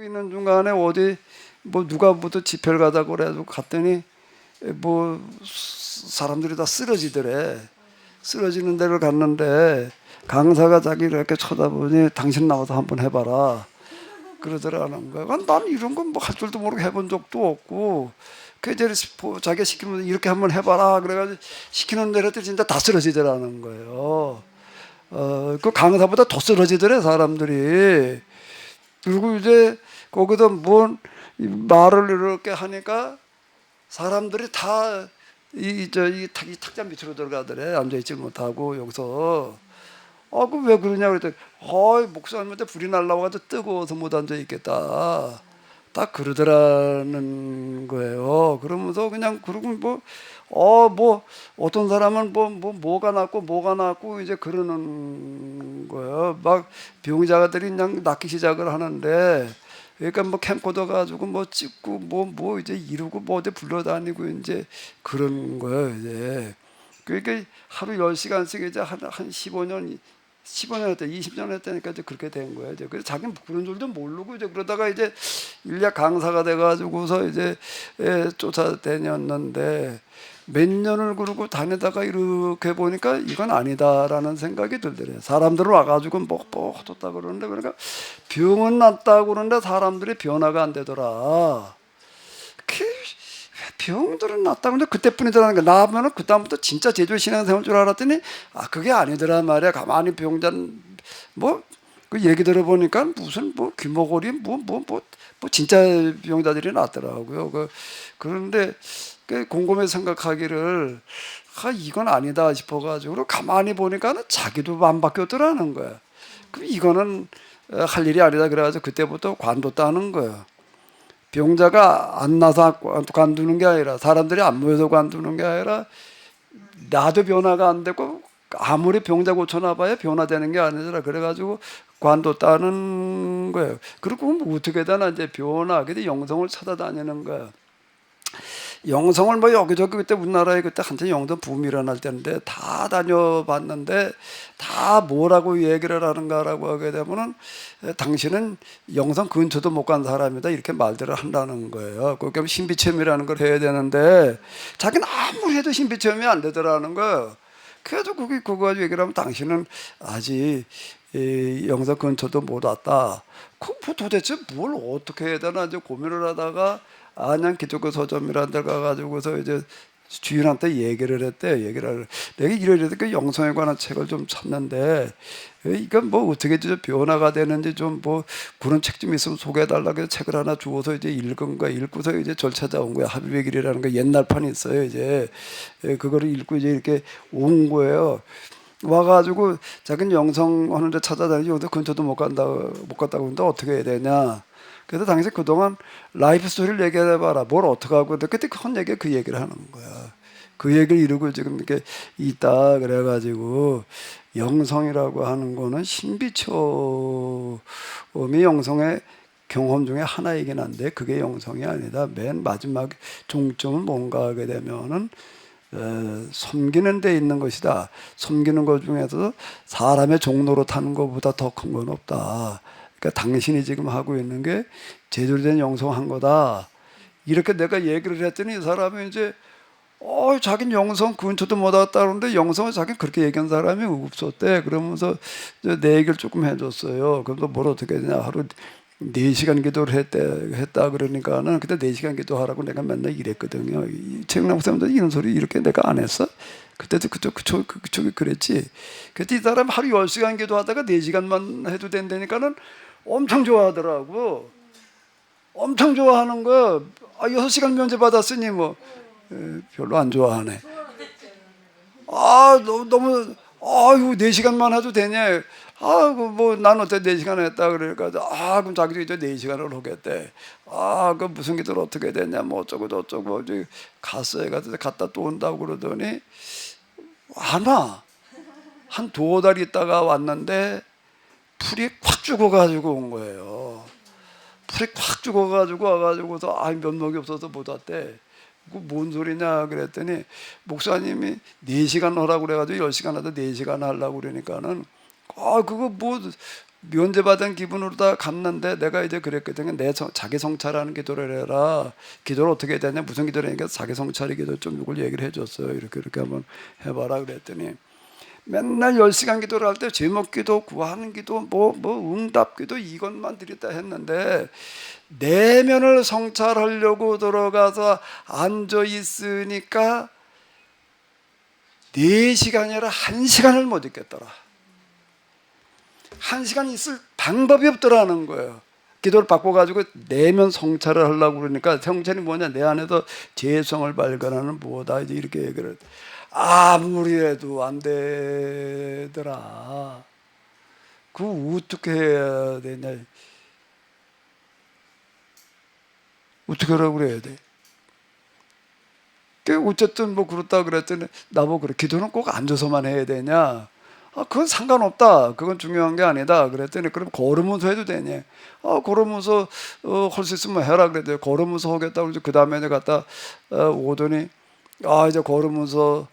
있는 중간에 어디 뭐 누가 부터 집회를 가자고 그래가지고 갔더니 뭐 사람들이 다 쓰러지더래. 쓰러지는 데를 갔는데 강사가 자기를 이렇게 쳐다보니 당신 나와서 한번 해봐라 그러더라는 거야. 난 이런 건 뭐 할 줄도 모르고 해본 적도 없고 그 이제 자기가 시키면 이렇게 한번 해봐라 그래가지고 시키는 대로 했더니 진짜 다 쓰러지더라는 거예요. 그 강사보다 더 쓰러지더래 사람들이. 그리고 이제 거기서 뭔 말을 이렇게 하니까 사람들이 다 이 탁자 밑으로 들어가더래. 앉아있지 못하고 여기서. 그 왜 그러냐 그랬더니 목사님한테 불이 날라와가지고 뜨거워서 못 앉아있겠다. 딱 그러더라는 거예요. 그러면서 그냥 그러고 뭐 어떤 사람은 뭐가 낫고 이제 그러는 거예요. 막 병자들이 그냥 낫기 시작을 하는데, 그러니까 뭐 캠코더 가지고 뭐 찍고 뭐 이제 이러고 뭐 어디 불러다니고 이제 그런 거예요. 이제 그러니까 하루 10시간씩 이제 한 15년 했다, 20년 했다니까 이제 그렇게 된 거예요. 이제 그래서 자기는 그런 줄도 모르고 이제 그러다가 이제 인력 강사가 돼가지고서 이제 쫓아다녔는데 몇 년을 그러고 다니다가 이렇게 보니까 이건 아니다라는 생각이 들더래요. 사람들은 와가지고 뭐 헛었다 그러는데 그러니까 병은 낫다고 그러는데 사람들이 변화가 안 되더라. 병들은 낫다고 하는데 그때뿐이더라는 거야. 나하면은 그다음부터 진짜 제주 신앙생활 줄 알았더니 그게 아니더란 말이야. 가만히 병잔 그 얘기 들어보니까 무슨 귀머거리 진짜 병자들이 낫더라고요. 그런데 곰곰이 생각하기를 이건 아니다 싶어가지고 가만히 보니까 자기도 안 바뀌었더라는 거야. 그럼 이거는 할 일이 아니다 그래가지고 그때부터 관뒀다는 거야. 병자가 안 나서 관두는 게 아니라 사람들이 안 모여서 관두는 게 아니라 나도 변화가 안 되고 아무리 병자 고쳐놔봐야 변화되는 게 아니더라. 그래가지고 관뒀다는 거예요. 그리고 뭐 어떻게 되나 이제 변화하게 영성을 찾아다니는 거야. 영성을 여기저기 그때 우리나라에 그때 한참 영성 붐이 일어날 때인데 다 다녀봤는데 다 뭐라고 얘기를 하는가라고 하게 되면은 당신은 영성 근처도 못 간 사람이다 이렇게 말들을 한다는 거예요. 그러니까 신비체험이라는 걸 해야 되는데 자기는 아무리 해도 신비체험이 안 되더라는 거예요. 그래도 그거 가지고 얘기를 하면 당신은 아직 영성 근처도 못 왔다. 도대체 뭘 어떻게 해야 되나 이제 고민을 하다가 안양 기독교 서점이라는 데 가가지고서 이제 주인한테 얘기를 했대. 내가 이래서 그 영성에 관한 책을 좀 찾는데 이건 어떻게 변화가 되는지 좀 그런 책 좀 있으면 소개해달라고 해서 책을 하나 주어서 이제 읽은 거야. 읽고서 이제 절 찾아온 거야. 하비의 길이라는 거 옛날 판이 있어요. 이제 그거를 읽고 이제 이렇게 온 거예요. 와가지고 자기는 영성하는 데 찾아다니지 여기서 근처도 못 갔다고 하는데 어떻게 해야 되냐. 그래서 당시 그동안 라이프 스토리를 얘기해봐라. 뭘 어떻게 하고. 그때 큰 얘기가 그 얘기를 하는 거야. 그 얘기를 이루고 지금 이렇게 있다. 그래가지고 영성이라고 하는 거는 신비초음이 영성의 경험 중에 하나이긴 한데 그게 영성이 아니다. 맨 마지막 종점은 뭔가 하게 되면은 섬기는 데 있는 것이다. 섬기는 것 중에서도 사람의 종로로 타는 것보다 더 큰 건 없다. 그러니까 당신이 지금 하고 있는 게 제대로 된 영성한 거다. 이렇게 내가 얘기를 했더니 이 사람이 이제 자기는 영성 근처도 못 왔다 그러는데 영성을 자기는 그렇게 얘기한 사람이 없었대. 그러면서 내 얘기를 조금 해줬어요. 그래서 뭘 어떻게 되냐. 하루 4시간 기도를 했다 그러니까는 그때 4시간 기도하라고 내가 맨날 이랬거든요. 최영남 목사님도 이런 소리 이렇게 내가 안 했어? 그때도 그쪽이 그랬지. 그때 이 사람 하루 10시간 기도하다가 4시간만 해도 된다니까는 엄청 좋아하더라고. 엄청 좋아하는 거야. 6시간 면제 받았으니 별로 안 좋아하네. 너무 아유 4시간만 해도 되냐. 난 어때 4시간 했다 그러니까 그럼 자기도 이제 4시간을 하겠대. 그 무슨 기도를 어떻게 되냐 어쩌고 저쩌고 이제 갔어요. 갔다 또 온다고 그러더니 안 와. 한 2달 있다가 왔는데 풀이 확 죽어가지고 온 거예요. 풀이 확 죽어가지고 와가지고서 면목이 없어서 못 왔대. 뭔 소리냐 그랬더니 목사님이 4시간 하라고 그래가지고 10시간 하다 4시간 하려고 그러니까는 그거 면제받은 기분으로 다 갔는데 내가 이제 그랬거든요. 자기 성찰하는 기도를 해라. 기도를 어떻게 해야 되냐, 무슨 기도를 하니까 자기 성찰의 기도 좀 이걸 얘기를 해줬어요. 이렇게 한번 해봐라 그랬더니 맨날 10시간 기도를 할 때 제목 기도, 구하는 기도, 뭐 응답 기도 이것만 드렸다 했는데 내면을 성찰하려고 들어가서 앉아 있으니까 4시간이 아니라 1시간을 못 있겠더라. 1시간 있을 방법이 없더라는 거예요. 기도를 바꿔가지고 내면 성찰을 하려고 그러니까 성찰이 뭐냐, 내 안에서 재성을 발견하는 뭐다, 이제 이렇게 얘기를. 아무리 해도 안 되더라. 그거 어떻게 해야 되냐, 어떻게 하라고 그래야 돼. 어쨌든 뭐 그렇다 그랬더니 나보고 그래, 기도는 꼭 앉아서만 해야 되냐. 그건 상관없다. 그건 중요한 게 아니다. 그랬더니 그럼 걸으면서 해도 되냐. 걸으면서 할 수 있으면 해라 그랬더니 걸으면서 하겠다고. 그 다음에 갔다 오더니 이제 걸으면서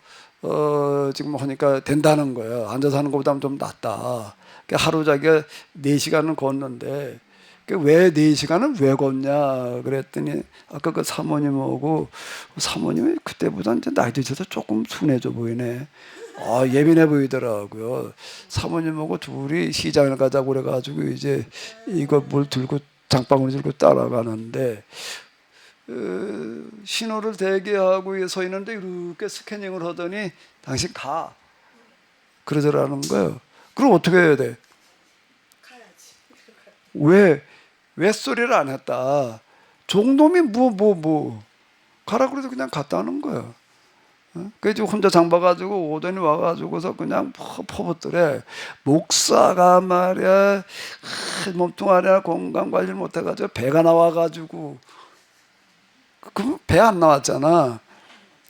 지금 하니까 된다는 거예요. 앉아서 하는 것보다는 좀 낫다. 하루 자기가 4시간은 걷는데 왜 4시간은 왜 걷냐 그랬더니 아까 그 사모님하고, 사모님이 그때보다 이제 나이 드셔서 조금 순해져 보이네. 예민해 보이더라고요. 사모님하고 둘이 시장을 가자고 그래가지고 이제 이거 뭘 들고, 장바구니 들고 따라가는데 신호를 대기하고 서 있는데 이렇게 스캐닝을 하더니 당신 가 그러더라는 거예요. 그럼 어떻게 해야 돼? 왜 소리를 안 했다. 종놈이 가라 그래도 그냥 갔다는 거예요. 그래서 혼자 장봐가지고 오더니 와가지고서 그냥 퍼붓더래. 목사가 말이야 몸뚱아리나 건강 관리를 못해가지고 배가 나와가지고. 그럼 배 안 나왔잖아.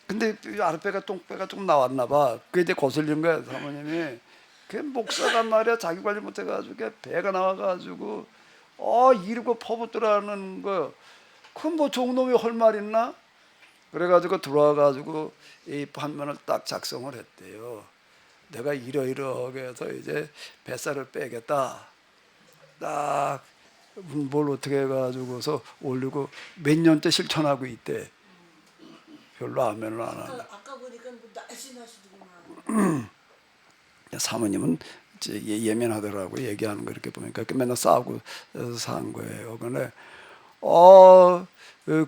근데 아랫배가 똥배가 좀 나왔나 봐. 그게 이제 거슬린 거야 사모님이. 그 목사가 말이야 자기 관리 못해가지고 배가 나와가지고 이러고 퍼붓더라는 거예요. 그럼 뭐 종놈이 할 말 있나? 그래가지고 들어와가지고 이 판면을 딱 작성을 했대요. 내가 이러이러하게 해서 이제 뱃살을 빼겠다. 딱 뭘 어떻게 해가지고서 올리고 몇 년째 실천하고 있대. 별로 아멘을 안 하네. 아까 보니까 뭐 날씬하시더구만. 사모님은 예민하더라고. 얘기하는 거 이렇게 보니까 맨날 싸우고 산 거예요. 근데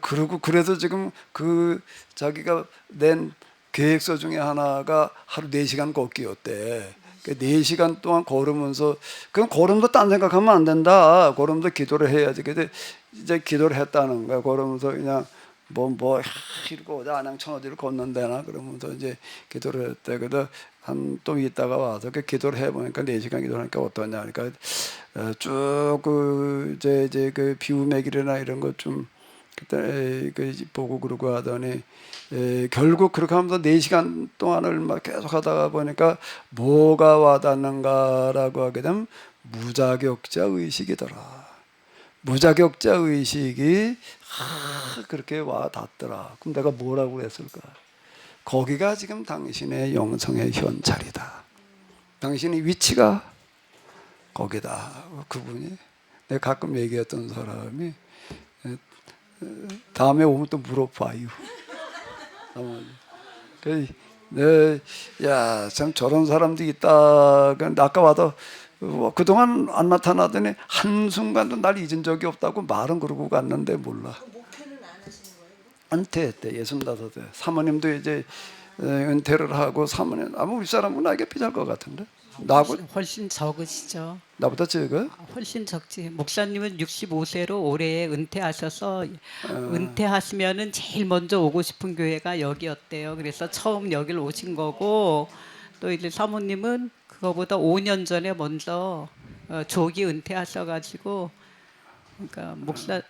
그리고 그래서 지금 그 자기가 낸 계획서 중에 하나가 하루 4시간 걷기였대. 4시간 동안 걸으면서, 그럼 걸으면서 딴 생각하면 안 된다. 걸으면서 기도를 해야지. 근데 이제 기도를 했다는 거야. 걸으면서 그냥 이러고 안양천 어디를 걷는데나 그러면서 이제 기도를 했대. 그래도 또 있다가 와서 그 기도를 해보니까 4시간 기도하니까 어떠냐. 그러니까 쭉 이제 그 비우매길이나 이런 것 좀 그때 보고 그러고 하더니 결국 그렇게 하면서 4시간 동안을 막 계속 하다가 보니까 뭐가 와닿는가라고 하게 되면 무자격자 의식이더라. 무자격자 의식이 그렇게 와닿더라. 그럼 내가 뭐라고 했을까? 거기가 지금 당신의 영성의 현찰이다. 당신의 위치가 거기다. 그분이 내가 가끔 얘기했던 사람이 다음에 오면 또 물어봐요. 참 저런 사람도 있다. 아까 와도 그동안 안 나타나더니 한순간도 날 잊은 적이 없다고 말은 그러고 갔는데 몰라. 목회는 안 하시는 거예요? 은퇴했대. 65세. 사모님도 이제 은퇴를 하고 사모님 아무 우리 사람은 나에게 비쌀 것 같은데. 훨씬 적으시죠. 나보다 적어? 훨씬 적지. 목사님은 65세로 올해 은퇴하셔서 은퇴하시면은 제일 먼저 오고 싶은 교회가 여기였대요. 그래서 처음 여기를 오신 거고, 또 이제 사모님은 그거보다 5년 전에 먼저 조기 은퇴하셔가지고, 그러니까 목사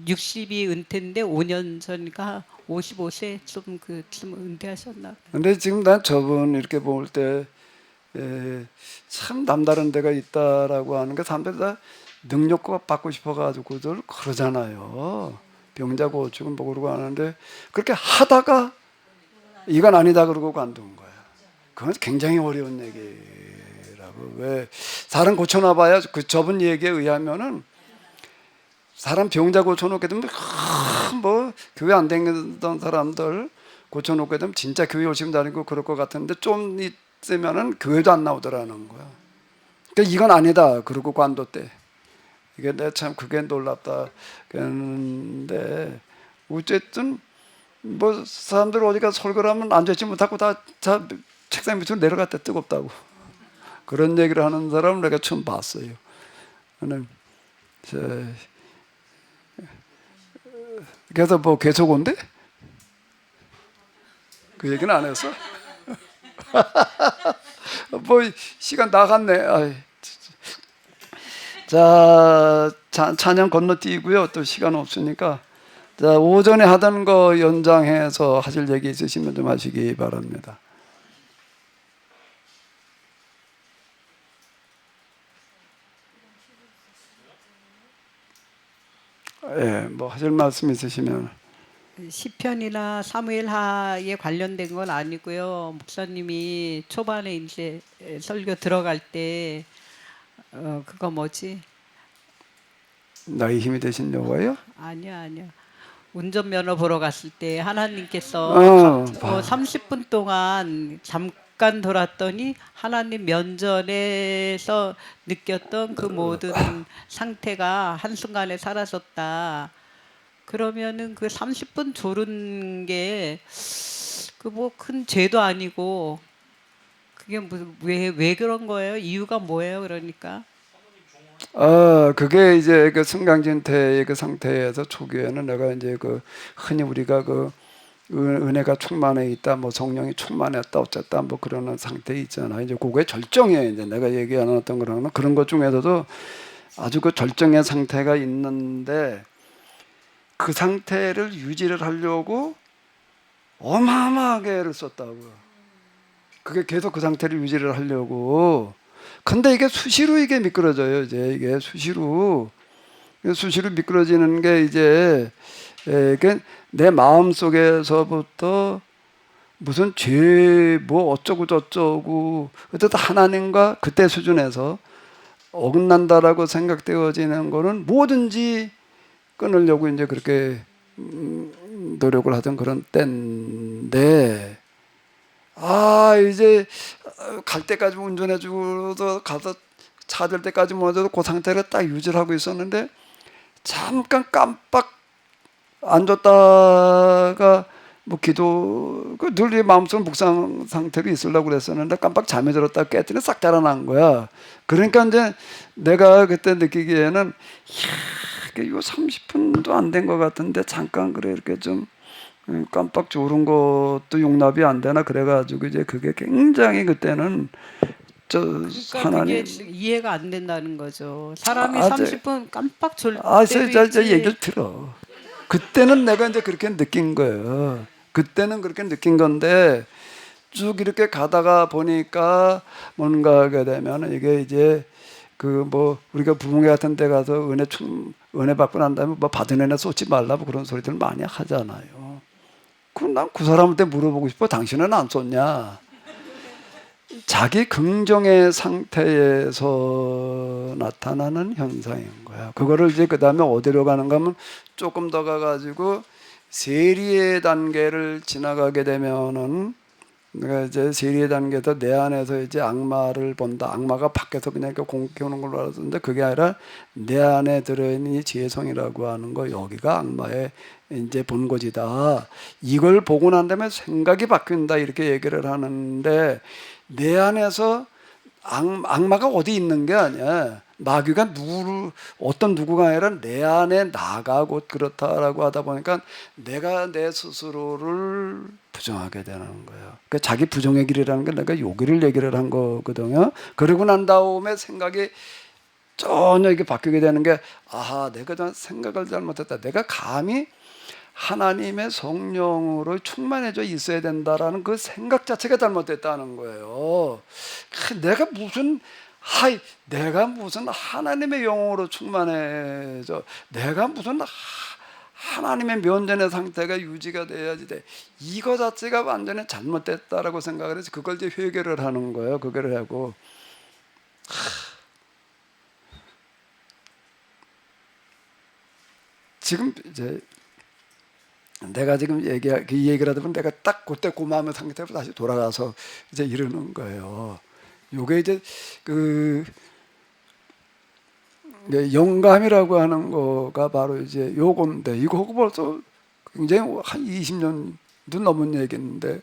60이 은퇴인데 5년 전이니까 55세 좀 은퇴하셨나. 근데 지금 난 저분 이렇게 볼 때 참 남다른 데가 있다라고 하는 게 사람들이 다 능력과 받고 싶어가지고들 그러잖아요. 병자 고치고 뭐 그러고 하는데 그렇게 하다가 이건 아니다 그러고 관둔 거야. 그건 굉장히 어려운 얘기라고 왜 사람 고쳐놔봐야 그 저분 얘기에 의하면은 사람 병자 고쳐놓게 되면 뭐 교회 안 다니던 사람들 고쳐놓게 되면 진짜 교회 열심히 다니고 그럴 것 같은데 좀 있으면은 교회도 안 나오더라는 거야. 그러니까 이건 아니다. 그러고 관도 때 이게 내 참 그게 놀랍다. 그런데 어쨌든 뭐 사람들 어디가 설교를 하면 앉아있지 못하고 다 책상 밑으로 내려갔다 뜨겁다고 그런 얘기를 하는 사람을 내가 처음 봤어요. 그래서 뭐 계속 온대? 그 얘기는 안 했어? 뭐 시간 나갔네. 아이, 자, 찬양 건너뛰고요. 또 시간 없으니까 자, 오전에 하던 거 연장해서 하실 얘기 있으시면 좀 하시기 바랍니다. 예, 뭐 하실 말씀 있으시면. 시편이나 사무엘하에 관련된 건 아니고요. 목사님이 초반에 이제 설교 들어갈 때 그거 뭐지? 나의 힘이 되신 여호와요? 아니야. 운전면허 보러 갔을 때 하나님께서 30분 동안 잠깐 돌았더니 하나님 면전에서 느꼈던 그 모든 상태가 한순간에 사라졌다. 그러면은 그 30분 졸은 게 그 뭐 큰 죄도 아니고 그게 무슨 왜 그런 거예요? 이유가 뭐예요? 그러니까 그게 이제 그 승강진태의 그 상태에서 초기에는 내가 이제 그 흔히 우리가 그 은혜가 충만해 있다, 뭐 성령이 충만했다, 어쨌다, 뭐 그러는 상태 있잖아. 이제 그게 절정이에요. 이제 내가 얘기하는 어떤 거는 그런 것 중에서도 아주 그 절정의 상태가 있는데 그 상태를 유지를 하려고 어마어마하게 애를 썼다고요. 그게 계속 그 상태를 유지를 하려고. 근데 이게 수시로 이게 미끄러져요. 이제 이게 수시로 미끄러지는 게 이제 내 마음 속에서부터 무슨 죄 뭐 어쩌고 저쩌고 어쨌든 하나님과 그때 수준에서 어긋난다라고 생각되어지는 거는 뭐든지 끊으려고 이제 그렇게 노력을 하던 그런 때인데 이제 갈 때까지 운전해주고도 가서 찾을 때까지 먼저도 그 상태를 딱 유지를 하고 있었는데 잠깐 깜빡 앉았다가 뭐 기도 늘 마음속 묵상 상태로 있으려고 그랬었는데 깜빡 잠에 들었다 깼더니 싹 자라난 거야. 그러니까 이제 내가 그때 느끼기에는 이거 30분도 안 된 것 같은데 잠깐 그래 이렇게 좀 깜빡 졸은 것도 용납이 안 되나 그래가지고 이제 그게 굉장히 그때는 그러니까 하나님 그게 이해가 안 된다는 거죠. 사람이 30분 깜빡 졸 때도 저 있지. 얘기를 들어. 그때는 내가 이제 그렇게 느낀 거예요. 그때는 그렇게 느낀 건데 쭉 이렇게 가다가 보니까 뭔가 하게 되면 이게 이제 그 뭐 우리가 부흥회 같은 데 가서 은혜 받고 난 다음에 뭐 받은 은혜 쏟지 말라고 그런 소리들 많이 하잖아요. 그럼 난 그 사람한테 물어보고 싶어. 당신은 안 쏟냐? 자기 긍정의 상태에서 나타나는 현상인 거야. 그거를 이제 그 다음에 어디로 가는가 하면 조금 더 가가지고 세리의 단계를 지나가게 되면은 내가 이제 세리의 단계에서 내 안에서 이제 악마를 본다. 악마가 밖에서 그냥 이렇게 공격해 오는 걸로 알았는데 그게 아니라 내 안에 들어있는 이 지혜성이라고 하는 거 여기가 악마의 이제 본고지다. 이걸 보고 난 다음에 생각이 바뀐다 이렇게 얘기를 하는데 내 안에서 악마가 어디 있는 게 아니야. 마귀가 어떤 누구가 아니라 내 안에 나가 곧 그렇다라고 하다 보니까 내가 내 스스로를 부정하게 되는 거예요. 그러니까 자기 부정의 길이라는 게 내가 요 길을 얘기를 한 거거든요. 그러고 난 다음에 생각이 전혀 이게 바뀌게 되는 게 내가 생각을 잘못했다. 내가 감히 하나님의 성령으로 충만해져 있어야 된다라는 그 생각 자체가 잘못됐다는 거예요. 내가 무슨 하나님의 영으로 충만해져 내가 무슨 하나님의 면전의 상태가 유지가 돼야지 돼. 이거 자체가 완전히 잘못됐다라고 생각을 해서 그걸 이제 회개를 하는 거예요. 그걸 하고 지금 이제 내가 지금 이 얘기를 하다 보면 내가 딱 그때 그 마음의 상태로 다시 돌아가서 이제 이러는 거예요. 요게 이제 그 영감이라고 하는 거가 바로 이제 요건데, 이거 벌써 굉장히 한 20년도 넘은 얘기인데,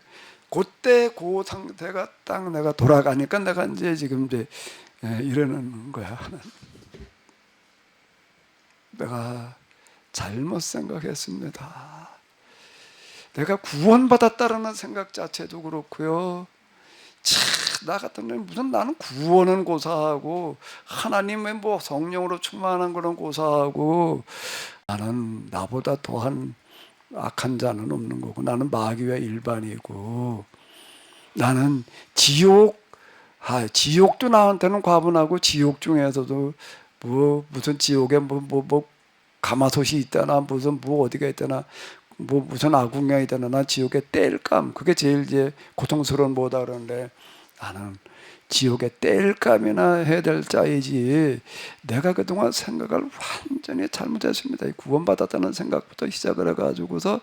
그때 그 상태가 딱 내가 돌아가니까 내가 이제 지금 이제 이러는 거야. 내가 잘못 생각했습니다. 내가 구원받았다라는 생각 자체도 그렇고요. 나 같은 경우는 무슨 나는 구원은 고사하고 하나님의 뭐 성령으로 충만한 그런 고사하고, 나는 나보다 더한 악한 자는 없는 거고, 나는 마귀와 일반이고, 나는 지옥도 나한테는 과분하고, 지옥 중에서도 무슨 지옥에 가마솥이 있다나 무슨 어디가 있다나 무슨 아궁이가 있다나, 나 지옥의 땔감, 그게 제일 이제 고통스러운 뭐다 그러는데, 나는 지옥의 땔감이나 해야 될 자이지, 내가 그동안 생각을 완전히 잘못했습니다. 구원받았다는 생각부터 시작을 해가지고서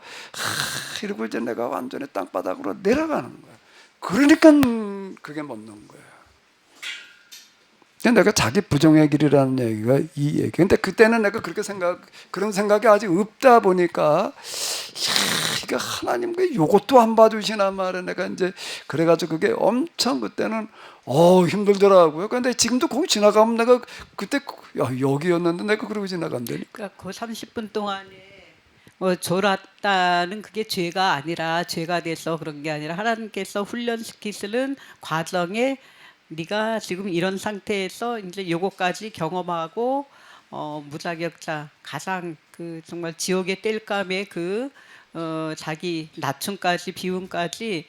이러고 이제 내가 완전히 땅바닥으로 내려가는 거야. 그러니까 그게 먹는 거야. 내가 자기 부정의 길이라는 얘기가 이 얘기. 근데 그때는 내가 그런 생각이 아직 없다 보니까, 이게 하나님 그 요것도 안 봐주시나 말이야. 내가 이제 그래가지고 그게 엄청 그때는 힘들더라고요. 근데 지금도 거기 지나가면 내가 그때 여기였는데 내가 그러고 지나간다니까. 그러니까 그 30분 동안에 졸았다는 그게 죄가 아니라, 죄가 돼서 그런 게 아니라 하나님께서 훈련시키시는 과정에 네가 지금 이런 상태에서 이제 요거까지 경험하고 무자격자, 가장 그 정말 지옥의 땔감의 자기 낮춤까지, 비움까지,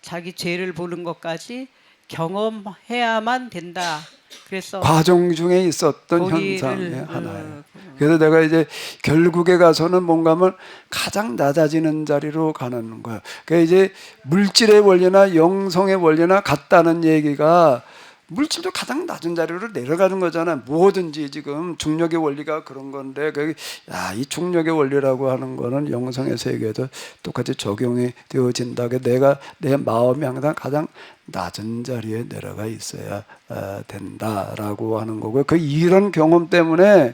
자기 죄를 보는 것까지 경험해야만 된다. 그래서 과정 중에 있었던 현상의 하나예요. 그래서 내가 이제 결국에 가서는 뭔가 하면 가장 낮아지는 자리로 가는 거야. 그러니까 이제 물질의 원리나 영성의 원리나 같다는 얘기가, 물질도 가장 낮은 자리로 내려가는 거잖아. 뭐든지 지금 중력의 원리가 그런 건데, 이 중력의 원리라고 하는 거는 영성의 세계에도 똑같이 적용이 되어진다. 내가 내 마음이 항상 가장 낮은 자리에 내려가 있어야 된다라고 하는 거고요. 이런 경험 때문에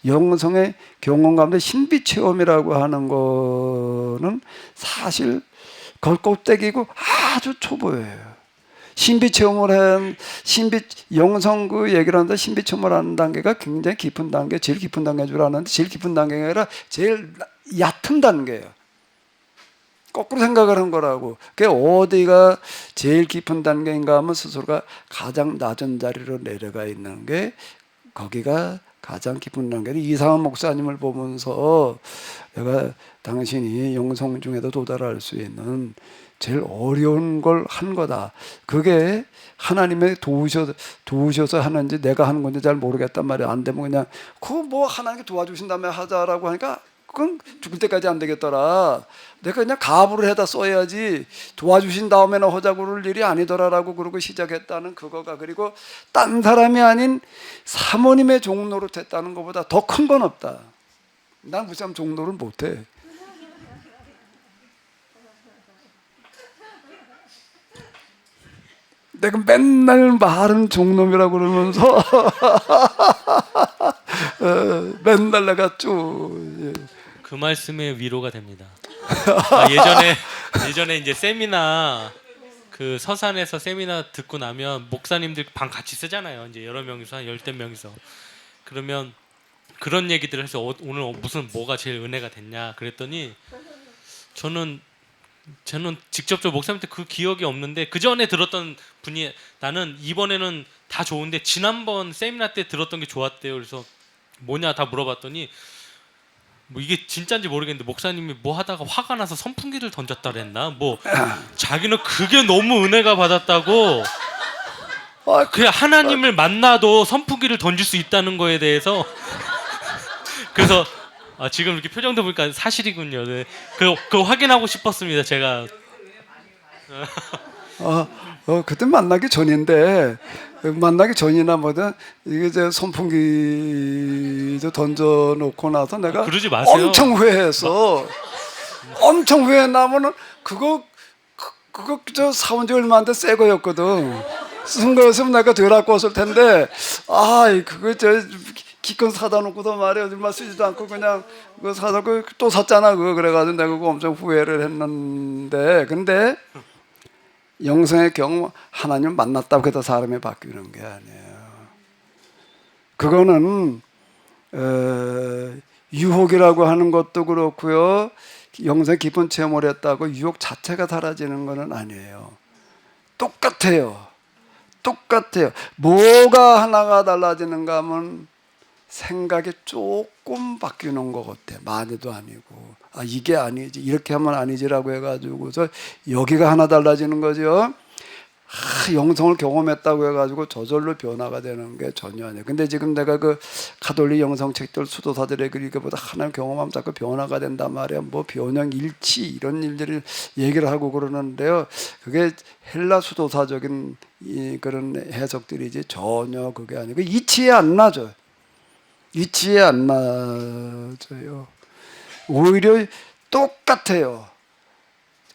영성의 경험 가운데 신비 체험이라고 하는 거는 사실 겉껍데기고 아주 초보예요. 신비 체험을 영성 얘기를 하는데, 신비 체험을 하는 단계가 굉장히 깊은 단계, 제일 깊은 단계인 줄 아는데, 제일 깊은 단계가 아니라 제일 얕은 단계예요. 거꾸로 생각을 한 거라고. 그게 어디가 제일 깊은 단계인가 하면 스스로가 가장 낮은 자리로 내려가 있는 게, 거기가 가장 깊은 단계로. 이상한 목사님을 보면서 내가 당신이 영성 중에도 도달할 수 있는 제일 어려운 걸 한 거다. 그게 하나님의 도우셔서 하는지 내가 하는 건지 잘 모르겠단 말이야. 안 되면 그냥 하나님께 도와주신 다음에 하자라고 하니까, 그건 죽을 때까지 안 되겠더라. 내가 그냥 가부를 해다 써야지 도와주신 다음에는 하자고 그럴 일이 아니더라라고 그러고 시작했다는 그거가, 그리고 딴 사람이 아닌 사모님의 종로로 됐다는 것보다 더 큰 건 없다. 난 무슨 종로를 못해. 내가 맨날 말은 종놈이라고 그러면서 맨날 내가 쭉. 그 말씀에 위로가 됩니다. 예전에 이제 세미나, 그 서산에서 세미나 듣고 나면 목사님들 방 같이 쓰잖아요. 이제 여러 명이서, 한 10대 명이서. 그러면 그런 얘기들을 해서 오늘 무슨 뭐가 제일 은혜가 됐냐 그랬더니, 저는 직접적으로 목사님한테 그 기억이 없는데, 그 전에 들었던 분이, 나는 이번에는 다 좋은데 지난번 세미나 때 들었던 게 좋았대요. 그래서 뭐냐 다 물어봤더니, 뭐 이게 진짜인지 모르겠는데 목사님이 뭐 하다가 화가 나서 선풍기를 던졌다 그랬나? 자기는 그게 너무 은혜가 받았다고. 그냥 하나님을 만나도 선풍기를 던질 수 있다는 거에 대해서. 그래서 지금 이렇게 표정도 보니까 사실이군요. 네. 그거 확인하고 싶었습니다, 제가. 그때 만나기 전인데 만나기 전이나 뭐든 이게 이제 선풍기도 던져놓고 나서 내가 그러지 마세요. 엄청 후회했어. 엄청 후회나면은 그거 저 사온 지 얼마 안 돼 새 거였거든. 쓴 거였으면 내가 덜 갖고 왔을 텐데 그거 저 기껏 사다 놓고도 말이야 얼마 쓰지도 않고 그냥 그거 사다 또 샀잖아 그거. 그래가지고 내가 그거 엄청 후회를 했는데 근데 영성의 경우 하나님 만났다고 해서 사람이 바뀌는 게 아니에요. 그거는 유혹이라고 하는 것도 그렇고요. 영생 깊은 체험을 했다고 유혹 자체가 사라지는 것은 아니에요. 똑같아요. 똑같아요. 뭐가 하나가 달라지는가 하면 생각이 조금 바뀌는 것 같아. 많이도 아니고 이게 아니지 이렇게 하면 아니지라고 해가지고서 여기가 하나 달라지는 거죠. 영성을 경험했다고 해가지고 저절로 변화가 되는 게 전혀 아니에요. 근데 지금 내가 그 가톨릭 영성책들 수도사들의 글이보다 하나님 경험하면 자꾸 변화가 된단 말이야. 뭐 변형 일치 이런 일들을 얘기를 하고 그러는데요. 그게 헬라 수도사적인 그런 해석들이지 전혀 그게 아니고 이치에 안 나죠. 이치에 안 맞아요. 오히려 똑같아요.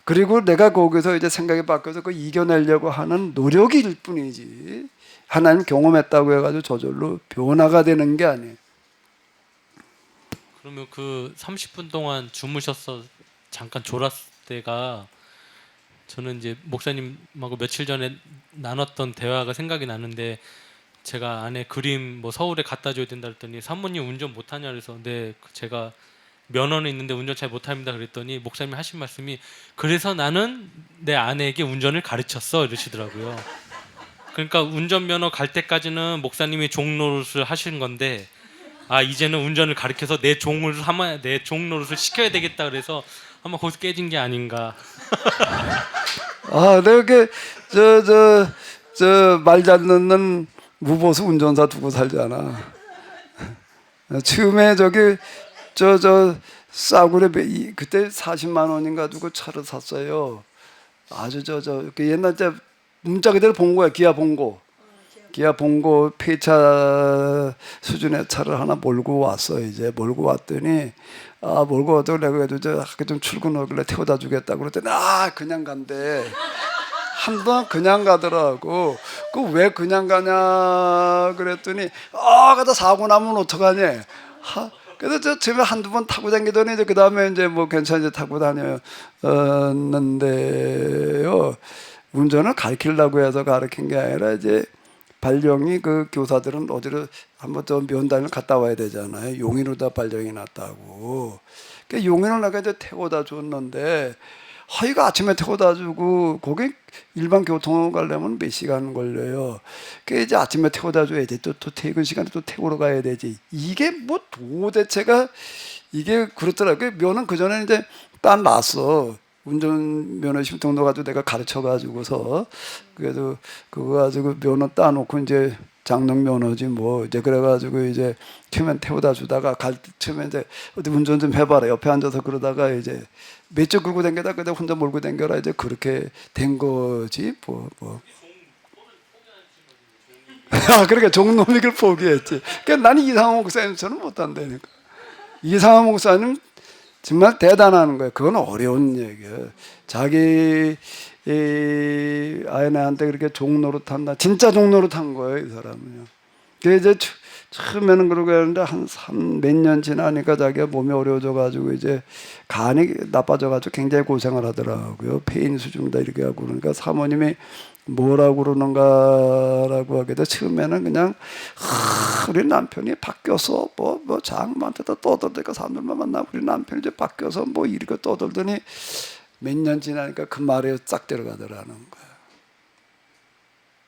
그리고 내가 거기서 이제 생각이 바뀌어서 그 이겨내려고 하는 노력일 뿐이지 하나님 경험했다고 해가지고 저절로 변화가 되는 게 아니에요. 그러면 그 30분 동안 주무셔서 잠깐 졸았을 때가 저는 이제 목사님하고 며칠 전에 나눴던 대화가 생각이 나는데 제가 아내 그림 뭐 서울에 갖다 줘야 된다 그랬더니 사모님 운전 못하냐 그래서 네 제가 면허는 있는데 운전 잘 못합니다 그랬더니 목사님이 하신 말씀이 그래서 나는 내 아내에게 운전을 가르쳤어 이러시더라고요. 그러니까 운전면허 갈 때까지는 목사님이 종노릇을 하신 건데 이제는 운전을 가르쳐서 내 종노릇을 시켜야 되겠다 그래서 아마 거기서 깨진 게 아닌가. 내가 말 잘 듣는 무보수 운전사 두고 살잖아. 처음에 싸구려 그때 40만 원인가 두고 차를 샀어요. 아주 옛날 때 문자 그대로 본 거야. 기아 봉고 폐차 수준의 차를 하나 몰고 왔어. 이제 몰고 왔더니 몰고 와도 내가 그래도 학교 좀 출근하길래 태워다 주겠다 그랬더니 그냥 간대. 한번 그냥 가더라고. 그 왜 그냥 가냐 그랬더니 가다 사고 나면 어떡하냐. 그래서 처음에 한두 번 타고 다니더니 이제 그 다음에 이제 뭐 괜찮이 타고 다녔는데요. 운전을 가르치려고 해서 가르친 게 아니라 이제 발령이 그 교사들은 어디로 한번 또 면단을 갔다 와야 되잖아요. 용인으로다 발령이 났다고. 그 용인을 내가 이제 태워다 줬는데 이거 아침에 태워다 주고 거기 일반 교통을 가려면 몇 시간 걸려요. 그 이제 아침에 태워다 줘야 돼. 또 퇴근 시간에 또 태우러 가야 되지. 이게 뭐 도대체가 이게 그렇더라고요. 면허는 그 전에 이제 딴 났어. 운전면허 등록 가지고 내가 가르쳐 가지고서 그래도 그거 가지고 면허 따놓고 이제 장롱 면허지 뭐 이제 그래가지고 이제 처음엔 태워다 주다가 처음에 이제 어디 운전 좀 해봐라 옆에 앉아서 그러다가 이제 몇 주 끌고 댕겨다 그때 혼자 몰고 댕겨라 이제 그렇게 된 거지 뭐. 그러니까 종노믹을 포기했지. 그러니까 나는 이상한 목사님처럼 못한다니까. 이상한 목사님 정말 대단한 거예요. 그건 어려운 얘기예요. 자기 아내한테 그렇게 종노릇 한다. 진짜 종노릇 한 거예요, 이 사람은요. 그래서 이제 처음에는 그러고 했는데 한 몇 년 지나니까 자기가 몸이 어려워져가지고 이제 간이 나빠져가지고 굉장히 고생을 하더라고요. 폐인 수준이다 이렇게 하고 그러니까 사모님이 뭐라고 그러는가라고 하게 돼. 처음에는 그냥 우리 남편이 바뀌어서 뭐 장모한테도 떠들니까 사람들만 만나고 우리 남편이 이제 바뀌어서 뭐 이렇게 떠들더니 몇 년 지나니까 그 말에 싹 들어가더라는 거야.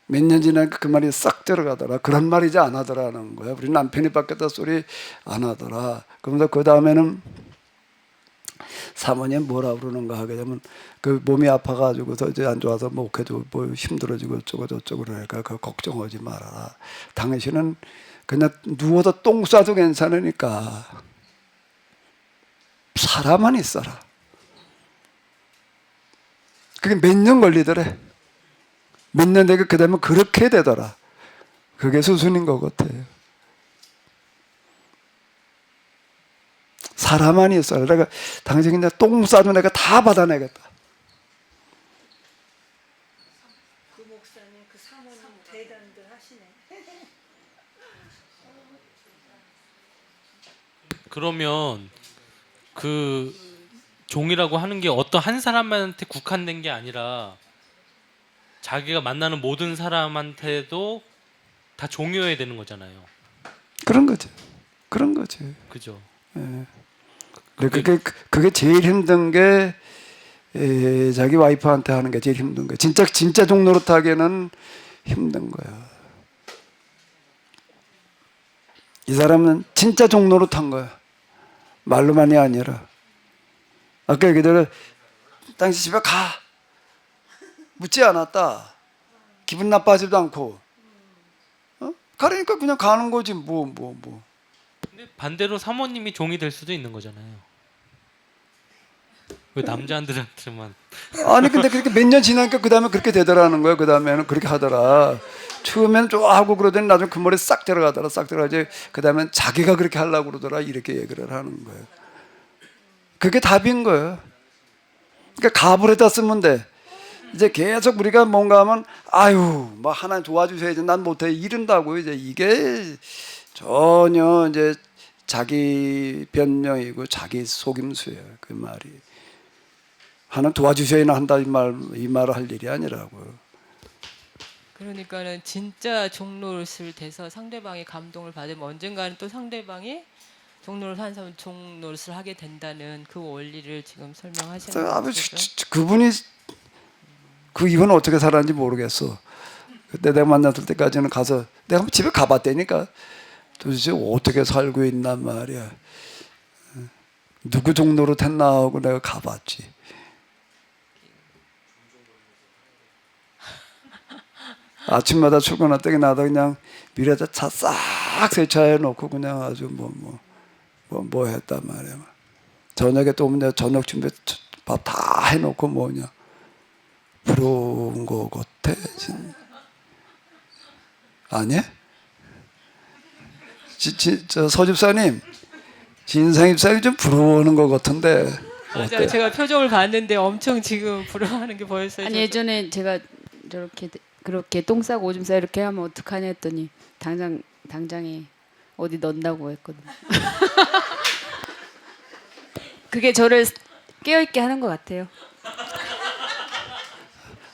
몇 년 지나니까 그 말이 싹 들어가더라. 그런 말 이제 안 하더라는 거야. 우리 남편이 바뀌었다 소리 안 하더라. 그러면서 그 다음에는 사모님 뭐라 그러는가 하게 되면 그 몸이 아파가지고서 이제 안 좋아서 뭐 그래도 뭐 힘들어지고 어쩌고 저쩌고 그러니까 그 걱정하지 말아라. 당신은 그냥 누워서 똥 싸도 괜찮으니까 살아만 있어라. 그게 몇 년 걸리더래. 몇 년 되고 그 다음에 그렇게 되더라. 그게 수순인 것 같아요. 사람 아니었어요. 내가 당신이 그냥 똥 싸도 내가 다 받아내겠다. 그 목사님 그 사모님 대단들 하시네. 그러면 그 종이라고 하는 게 어떤 한 사람한테 국한된 게 아니라 자기가 만나는 모든 사람한테도 다 종이어야 되는 거잖아요. 그런 거죠. 그런 거죠. 그죠? 그게 제일 힘든 게 자기 와이프한테 하는 게 제일 힘든 거예요. 진짜 종노릇 하기에는 힘든 거야. 이 사람은 진짜 종노릇 한 거야. 말로만이 아니라. 아까 얘기대로 당신 집에 가. 묻지 않았다. 기분 나빠하지도 않고. 가려니까 그냥 가는 거지 뭐. 근데 반대로 사모님이 종이 될 수도 있는 거잖아요. 왜 남자들한테만? 아니 근데 그렇게 몇 년 지나니까 그 다음에 그렇게 되더라는 거야. 그 다음에는 그렇게 하더라. 처음에는 좋아하고 그러더니 나중에 그 머리에 싹 들어가더라. 싹 들어가지. 그 다음엔 자기가 그렇게 하려고 그러더라. 이렇게 얘기를 하는 거예요. 그게 답인 거예요. 그러니까 가불에다 쓰면 돼. 이제 계속 우리가 뭔가 하면 아유 뭐 하나님 도와주셔야지 난 못해 이른다고. 이제 이게 전혀 이제 자기 변명이고 자기 속임수예요. 그 말이. 하나님 도와주셔야 한다 이 말을 할 일이 아니라고요. 그러니까는 진짜 종노릇을 돼서 상대방이 감동을 받으면 언젠가는 또 상대방이 종노릇 한 사람은 종노릇을 하게 된다는 그 원리를 지금 설명하시는 거죠. 그분이 그 이분 어떻게 살았는지 모르겠어. 그때 내가 만났을 때까지는 가서 내가 집에 가봤다니까 도대체 어떻게 살고 있단 말이야. 누구 종노릇 했나 하고 내가 가봤지. 아침마다 출근할 때 나도 그냥 미래에다 차 싹 세차해 놓고 그냥 아주 뭐 했단 말이야. 저녁에 또 오면 내가 저녁 준비 밥 다 해놓고 뭐냐 부러운 거 같아. 아니야? 저 서집사님 진상 입사님 좀 부러워하는 것 같은데. 맞아요. 제가 표정을 봤는데 엄청 지금 부러워하는 게 보였어요. 아니 예전에 제가 저렇게 그렇게 똥 싸고 오줌 싸 이렇게 하면 어떡하냐 했더니 당장에 어디 넣는다고 했거든요. 그게 저를 깨어있게 하는 것 같아요.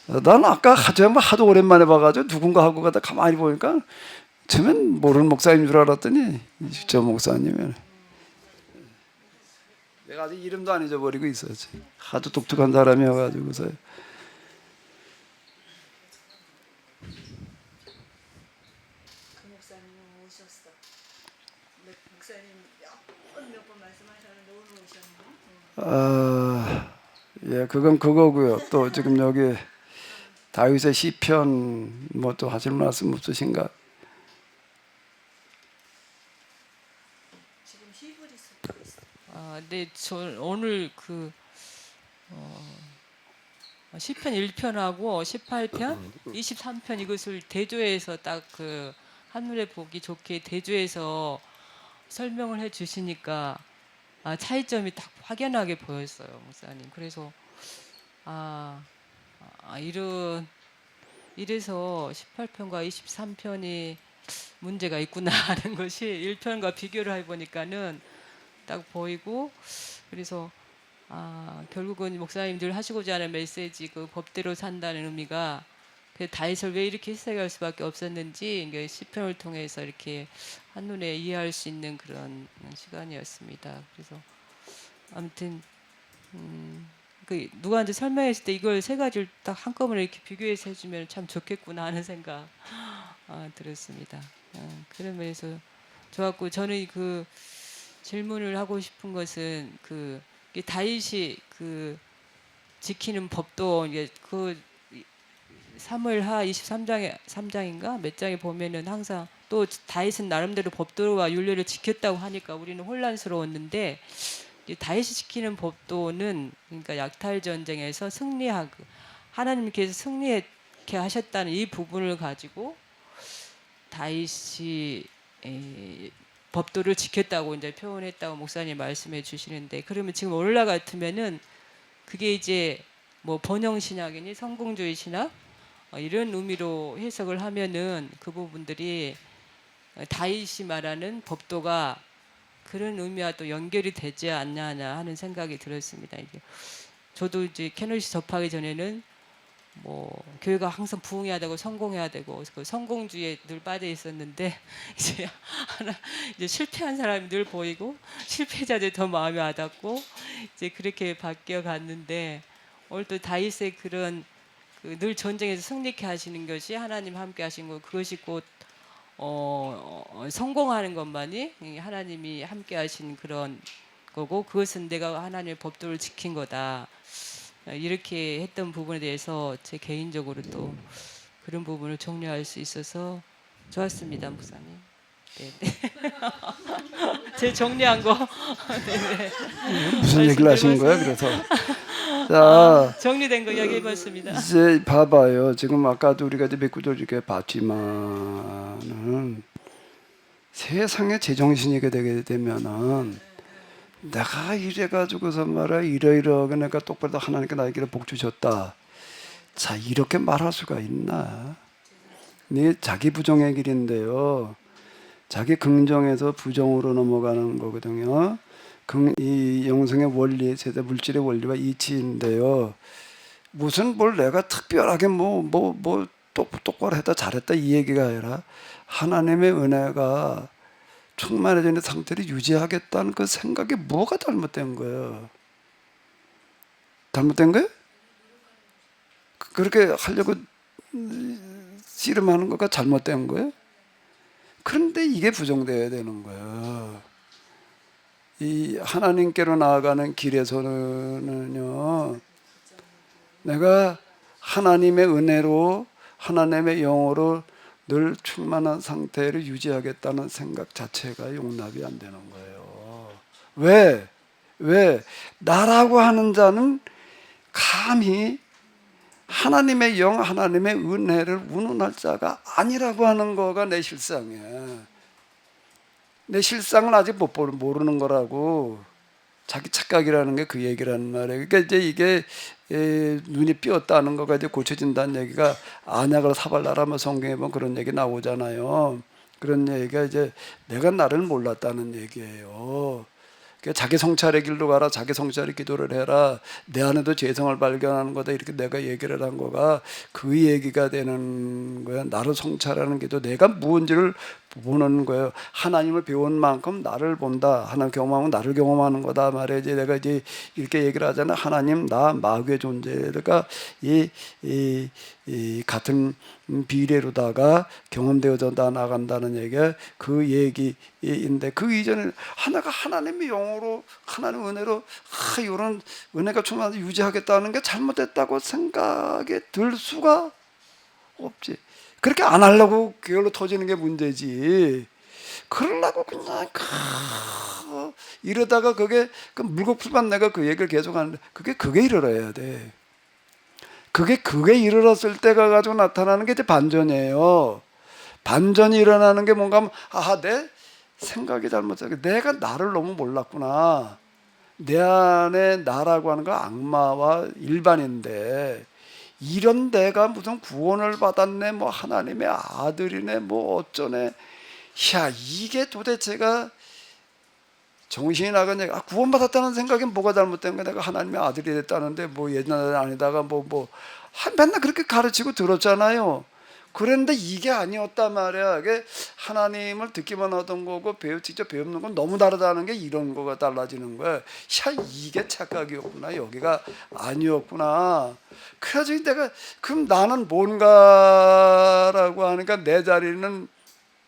난 아까 하도 오랜만에 봐가지고 누군가 하고 가다 가만히 보니까 처음엔 모르는 목사님 줄 알았더니 저 목사님이네. 내가 아직 이름도 안 잊어버리고 있었지. 하도 독특한 사람이어가지고서. 그 목사님은 오셨어. 목사님 몇 번 말씀하셨는데 오늘 오셨나? 예, 그건 그거고요. 또 지금 여기 다윗의 시편 뭐 또 하실 말씀 없으신가? 지금 히브리서 있어. 네, 저 오늘 시편 1편하고 18편, 23편 이것을 대조해서 딱 그 한눈에 보기 좋게 대조해서 설명을 해 주시니까 차이점이 딱 확연하게 보였어요, 목사님. 그래서 이래서 18편과 23편이 문제가 있구나 하는 것이 1편과 비교를 해보니까는 딱 보이고, 그래서 결국은 목사님들 하시고자 하는 메시지 그 법대로 산다는 의미가 그 다윗을 왜 이렇게 해석할 수밖에 없었는지 이게 시편을 통해서 이렇게 한눈에 이해할 수 있는 그런 시간이었습니다. 그래서 아무튼 그 누구한테 설명했을 때 이걸 세 가지를 딱 한꺼번에 이렇게 비교해서 해주면 참 좋겠구나 하는 생각 들었습니다. 그런 면에서 좋았고, 저는 그 질문을 하고 싶은 것은 그 다윗이 그 지키는 법도 이게 그 사무엘하 23장인가 몇 장에 보면은 항상 또 다윗은 나름대로 법도와 율례를 지켰다고 하니까 우리는 혼란스러웠는데, 다윗이 지키는 법도는 그러니까 약탈 전쟁에서 승리하고 하나님께서 그렇게 하셨다는 이 부분을 가지고 다윗이 법도를 지켰다고 이제 표현했다고 목사님 말씀해 주시는데, 그러면 지금 오늘날 같으면은 그게 이제 뭐 번영 신학이니 성공주의 신학 이런 의미로 해석을 하면은 그 부분들이 다윗이 말하는 법도가 그런 의미와 또 연결이 되지 않냐 하는 생각이 들었습니다. 이게 저도 이제 캐널시 접하기 전에는 뭐 교회가 항상 부흥해야 되고 성공해야 되고 그 성공주의에 늘 빠져 있었는데 이제 하나 이제 실패한 사람이 늘 보이고 실패자들이 더 마음이 와닿고 이제 그렇게 바뀌어 갔는데, 오늘 또 다윗의 그런 늘 전쟁에서 승리케 하시는 것이 하나님 함께 하신 거, 그것이 곧 성공하는 것만이 하나님이 함께 하신 그런 거고, 그것은 내가 하나님의 법도를 지킨 거다. 이렇게 했던 부분에 대해서 제 개인적으로 또 그런 부분을 정리할 수 있어서 좋았습니다, 목사님. 네. 제 정리한 거. 네네. 무슨 얘기를 하신 거야? 그래서 자, 정리된 거 이야기해봤습니다. 이제 봐봐요. 지금 아까도 우리가 이제 몇 구절 이렇게 봤지만은 세상에 제정신이게 되게 되면은 내가 이래가지고서 말이야 이러이러하게 내가 똑바로 하나님께 나에게 복 주셨다. 자, 이렇게 말할 수가 있나? 네 자기 부정의 길인데요. 자기 긍정에서 부정으로 넘어가는 거거든요. 이 영성의 원리, 세대 물질의 원리와 이치인데요. 무슨 뭘 내가 특별하게 똑바로 했다 잘했다 이 얘기가 아니라 하나님의 은혜가 충만해지는 상태를 유지하겠다는 그 생각이 뭐가 잘못된 거예요? 잘못된 거예요? 그렇게 하려고 씨름하는 거가 잘못된 거예요? 그런데 이게 부정되어야 되는 거예요. 이 하나님께로 나아가는 길에서는요, 내가 하나님의 은혜로 하나님의 영으로 늘 충만한 상태를 유지하겠다는 생각 자체가 용납이 안 되는 거예요. 왜? 나라고 하는 자는 감히 하나님의 영, 하나님의 은혜를 운운할 자가 아니라고 하는 거가 내 실상이야. 내 실상은 아직 모르는 거라고. 자기 착각이라는 게 그 얘기라는 말이에요. 그러니까 이제 이게 눈이 삐었다는 거가 이제 고쳐진다는 얘기가 안약을 사발라라면 성경에 보면 그런 얘기 나오잖아요. 그런 얘기가 이제 내가 나를 몰랐다는 얘기예요. 그러니까 자기 성찰의 길로 가라, 자기 성찰의 기도를 해라, 내 안에도 죄성을 발견하는 거다, 이렇게 내가 얘기를 한 거가 그 얘기가 되는 거야. 나를 성찰하는 기도, 내가 무언지를 보는 거예요. 하나님을 배운 만큼 나를 본다. 하나님 경험하면 나를 경험하는 거다 말이야. 이제 내가 이제 이렇게 얘기를 하잖아. 하나님, 나, 마귀의 존재가 이 같은 비례로다가 경험되어져 나간다는 얘기가 그 얘기인데, 그 이전에 하나가 하나님의 영으로 하나님 은혜로 이런 은혜가 충만히 유지하겠다는 게 잘못됐다고 생각이 들 수가 없지. 그렇게 안 하려고 그걸로 터지는 게 문제지. 그러려고 그냥 이러다가 그게 그 물거품만 내가 그 얘기를 계속 하는데 그게 일어나야 돼. 그게 일어났을 때가 가지고 나타나는 게 이제 반전이에요. 반전이 일어나는 게 뭔가 하면 내 생각이 잘못됐어. 내가 나를 너무 몰랐구나. 내 안에 나라고 하는 거 악마와 일반인데 이런 내가 무슨 구원을 받았네, 뭐 하나님의 아들이네, 뭐 어쩌네. 이게 도대체가 정신이 나간 얘기. 구원받았다는 생각에 뭐가 잘못된 거야? 내가 하나님의 아들이 됐다는데 뭐 옛날에 아니다가 맨날 그렇게 가르치고 들었잖아요. 그런데 이게 아니었단 말이야. 이게 하나님을 듣기만 하던 거고 직접 배우는 건 너무 다르다는 게 이런 거가 달라지는 거야. 이게 착각이었구나. 여기가 아니었구나. 그래가지고 내가 그럼 나는 뭔가라고 하니까 내 자리는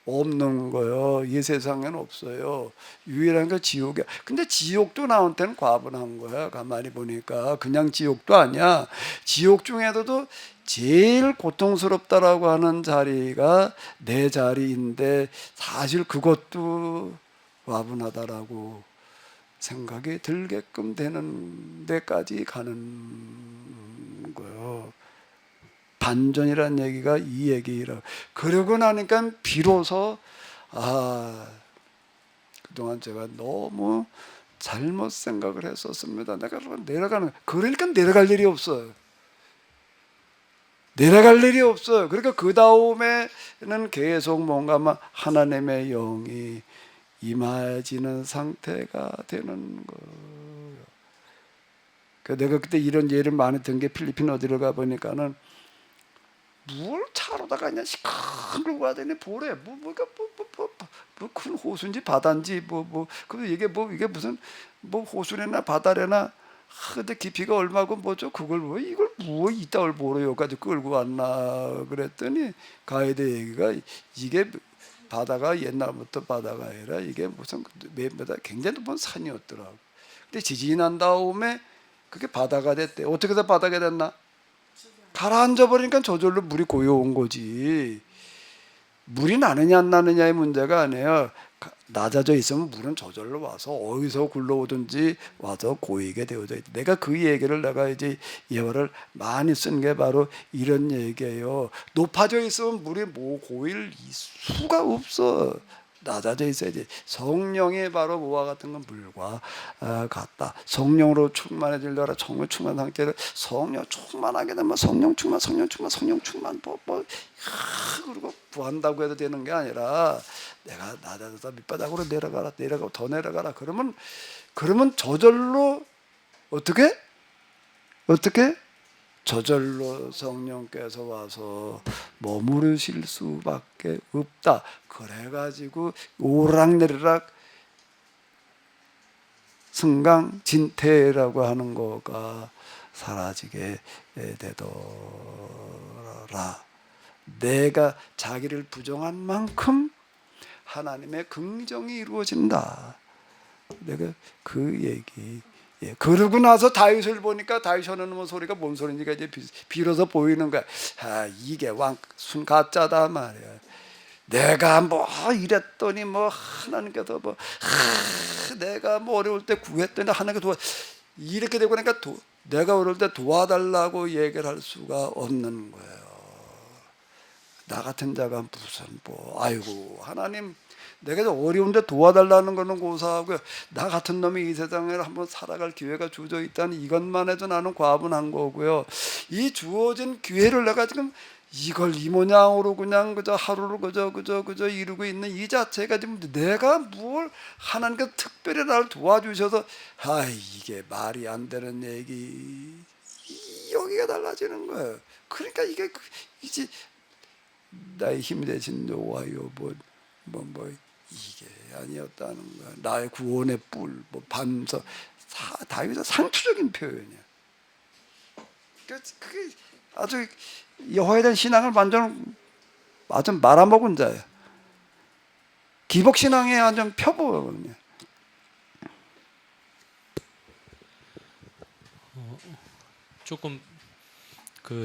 없는 거예요. 이 세상에는 없어요. 유일한 게 지옥이야. 근데 지옥도 나한테는 과분한 거야. 가만히 보니까 그냥 지옥도 아니야. 지옥 중에서도 제일 고통스럽다라고 하는 자리가 내 자리인데 사실 그것도 과분하다라고 생각이 들게끔 되는 데까지 가는 거예요. 반전이라는 얘기가 이 얘기라. 그러고 나니까 비로소 그동안 제가 너무 잘못 생각을 했었습니다. 내가 내려가는, 그러니까 내려갈 일이 없어요. 내려갈 일이 없어요. 그러니까 그 다음에는 계속 뭔가 막 하나님의 영이 임하지는 상태가 되는 거예요. 내가 그때 이런 예를 많이 든 게 필리핀 어디를 가보니까는 뭘 차로다가 그냥 시큰 끌고 가더니 보래. 큰 호수인지 바다인지 근데 이게 이게 무슨 호수래나 바다래나. 근데 깊이가 얼마고 뭐죠? 그걸 이걸 이따울 보러 여기까지 끌고 왔나 그랬더니 가이드 얘기가 이게 바다가 옛날부터 바다가 아니라 이게 무슨 몇메다 굉장히 높은 산이었더라고. 근데 지진이 난 다음에 그게 바다가 됐대. 어떻게 해서 바다가 됐나? 가라앉아 버리니까 저절로 물이 고여온 거지. 물이 나느냐 안 나느냐의 문제가 아니에요. 낮아져 있으면 물은 저절로 와서 어디서 굴러오든지 와서 고이게 되어져 있다. 내가 그 얘기를 내가 이제 예화를 많이 쓴 게 바로 이런 얘기예요. 높아져 있으면 물이 고일 수가 없어. 낮아져 있어야지. 성령이 바로 뭐와 같은 건 물과 같다. 성령으로 충만해지려라. 성령 충만 상태를 성령 충만하게 되면 성령 충만 그리고 구한다고 해도 되는 게 아니라 내가 낮아져서 밑바닥으로 내려가라 더 내려가라. 그러면 저절로 어떻게 저절로 성령께서 와서 머무르실 수밖에 없다. 그래가지고 오락내리락 승강진태라고 하는 거가 사라지게 되더라. 내가 자기를 부정한 만큼 하나님의 긍정이 이루어진다. 내가 그 얘기. 그러고 나서 다윗을 보니까 다윗이 하는 소리가 뭔 소리인지가 이제 비로소 보이는 거야. 이게 왕순 가짜다 말이야. 내가 이랬더니 하나님께서 내가 어려울 때 구했더니 하나님께서 이렇게 되고 나니까 내가 어려울 때 도와달라고 얘기를 할 수가 없는 거예요. 나 같은 자가 무슨 아이고 하나님 내가 어려운데 도와달라는 거는 고사하고요. 나 같은 놈이 이 세상에 한번 살아갈 기회가 주어져 있다는 이것만 해도 나는 과분한 거고요. 이 주어진 기회를 내가 지금 이걸 이 모양으로 그냥 그저 하루를 그저 이루고 있는 이 자체가 지금 내가 뭘 하나님께서 특별히 나를 도와주셔서 이게 말이 안 되는 얘기. 여기가 달라지는 거예요. 그러니까 이게 이제 나의 힘이 되신 여호와여 이게 아니었다는 거야. 나의 구원의 뿔, 반석, 다윗의 상투적인 표현이야. 그게 아주 여호와에 대한 신앙을 완전 아주 말아먹은 자야. 기복 신앙의 완전 표본이야. 조금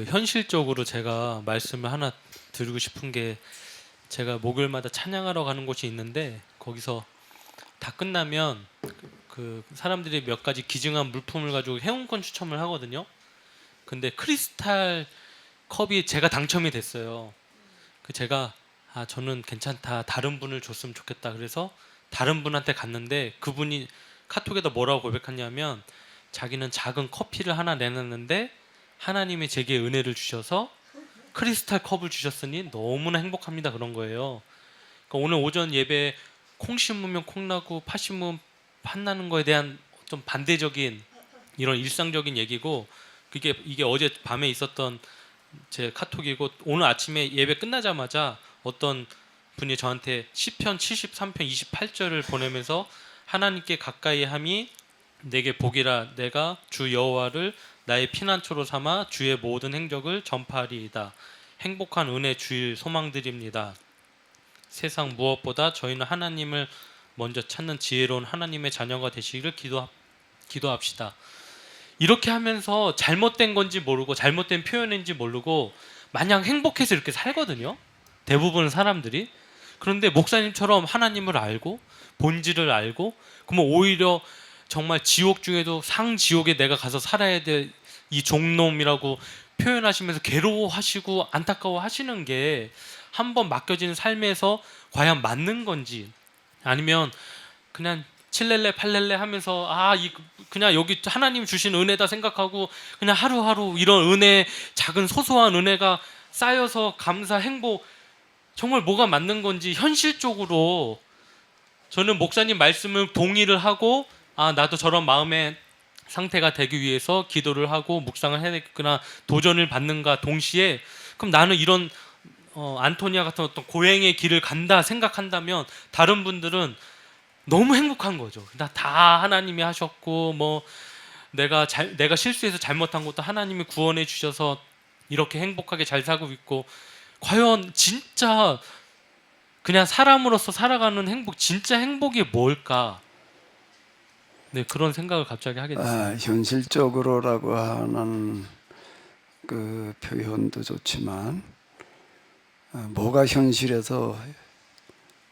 현실적으로 제가 말씀을 하나 드리고 싶은 게 제가 목요일마다 찬양하러 가는 곳이 있는데 거기서 다 끝나면 그 사람들이 몇 가지 기증한 물품을 가지고 회원권 추첨을 하거든요. 근데 크리스탈 컵이 제가 당첨이 됐어요. 제가 저는 괜찮다. 다른 분을 줬으면 좋겠다. 그래서 다른 분한테 갔는데 그분이 카톡에다 뭐라고 고백했냐면 자기는 작은 커피를 하나 내놨는데 하나님이 제게 은혜를 주셔서 크리스탈 컵을 주셨으니 너무나 행복합니다. 그런 거예요. 그러니까 오늘 오전 예배 콩 심으면 콩 나고 팥 심으면 팥 나는 거에 대한 좀 반대적인 이런 일상적인 얘기고 이게 어제 밤에 있었던 제 카톡이고 오늘 아침에 예배 끝나자마자 어떤 분이 저한테 시편 73편 28절을 보내면서 하나님께 가까이 함이 내게 복이라 내가 주 여호와를 나의 피난처로 삼아 주의 모든 행적을 전파하리이다. 행복한 은혜 주일 소망드립니다. 세상 무엇보다 저희는 하나님을 먼저 찾는 지혜로운 하나님의 자녀가 되시기를 기도합시다. 이렇게 하면서 잘못된 건지 모르고 잘못된 표현인지 모르고 마냥 행복해서 이렇게 살거든요. 대부분 사람들이. 그런데 목사님처럼 하나님을 알고 본질을 알고 그러면 오히려 정말 지옥 중에도 상지옥에 내가 가서 살아야 될 이 종놈이라고 표현하시면서 괴로워하시고 안타까워하시는 게 한번 맡겨진 삶에서 과연 맞는 건지, 아니면 그냥 칠렐레 팔렐레 하면서 그냥 여기 하나님 주신 은혜다 생각하고 그냥 하루하루 이런 은혜, 작은 소소한 은혜가 쌓여서 감사, 행복, 정말 뭐가 맞는 건지 현실적으로 저는 목사님 말씀을 동의를 하고 나도 저런 마음의 상태가 되기 위해서 기도를 하고 묵상을 해야 되겠구나, 도전을 받는가 동시에, 그럼 나는 이런 안토니아 같은 어떤 고행의 길을 간다 생각한다면 다른 분들은 너무 행복한 거죠. 다 하나님이 하셨고 뭐 내가 실수해서 잘못한 것도 하나님이 구원해 주셔서 이렇게 행복하게 잘 살고 있고, 과연 진짜 그냥 사람으로서 살아가는 행복, 진짜 행복이 뭘까? 네, 그런 생각을 갑자기 하게 됐어요. 현실적으로라고 하는 그 표현도 좋지만 뭐가 현실에서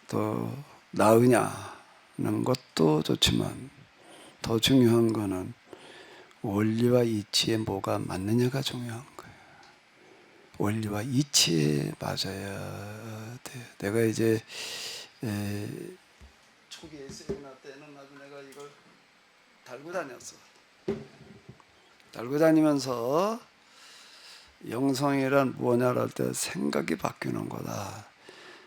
더 나으냐는 것도 좋지만 더 중요한 거는 원리와 이치에 뭐가 맞느냐가 중요한 거예요. 원리와 이치에 맞아야 돼. 내가 이제 초기에 세미나 때는 아주 내가 이걸 달고 다녔어. 달고 다니면서 영성이란 무엇냐를 할 때 생각이 바뀌는 거다.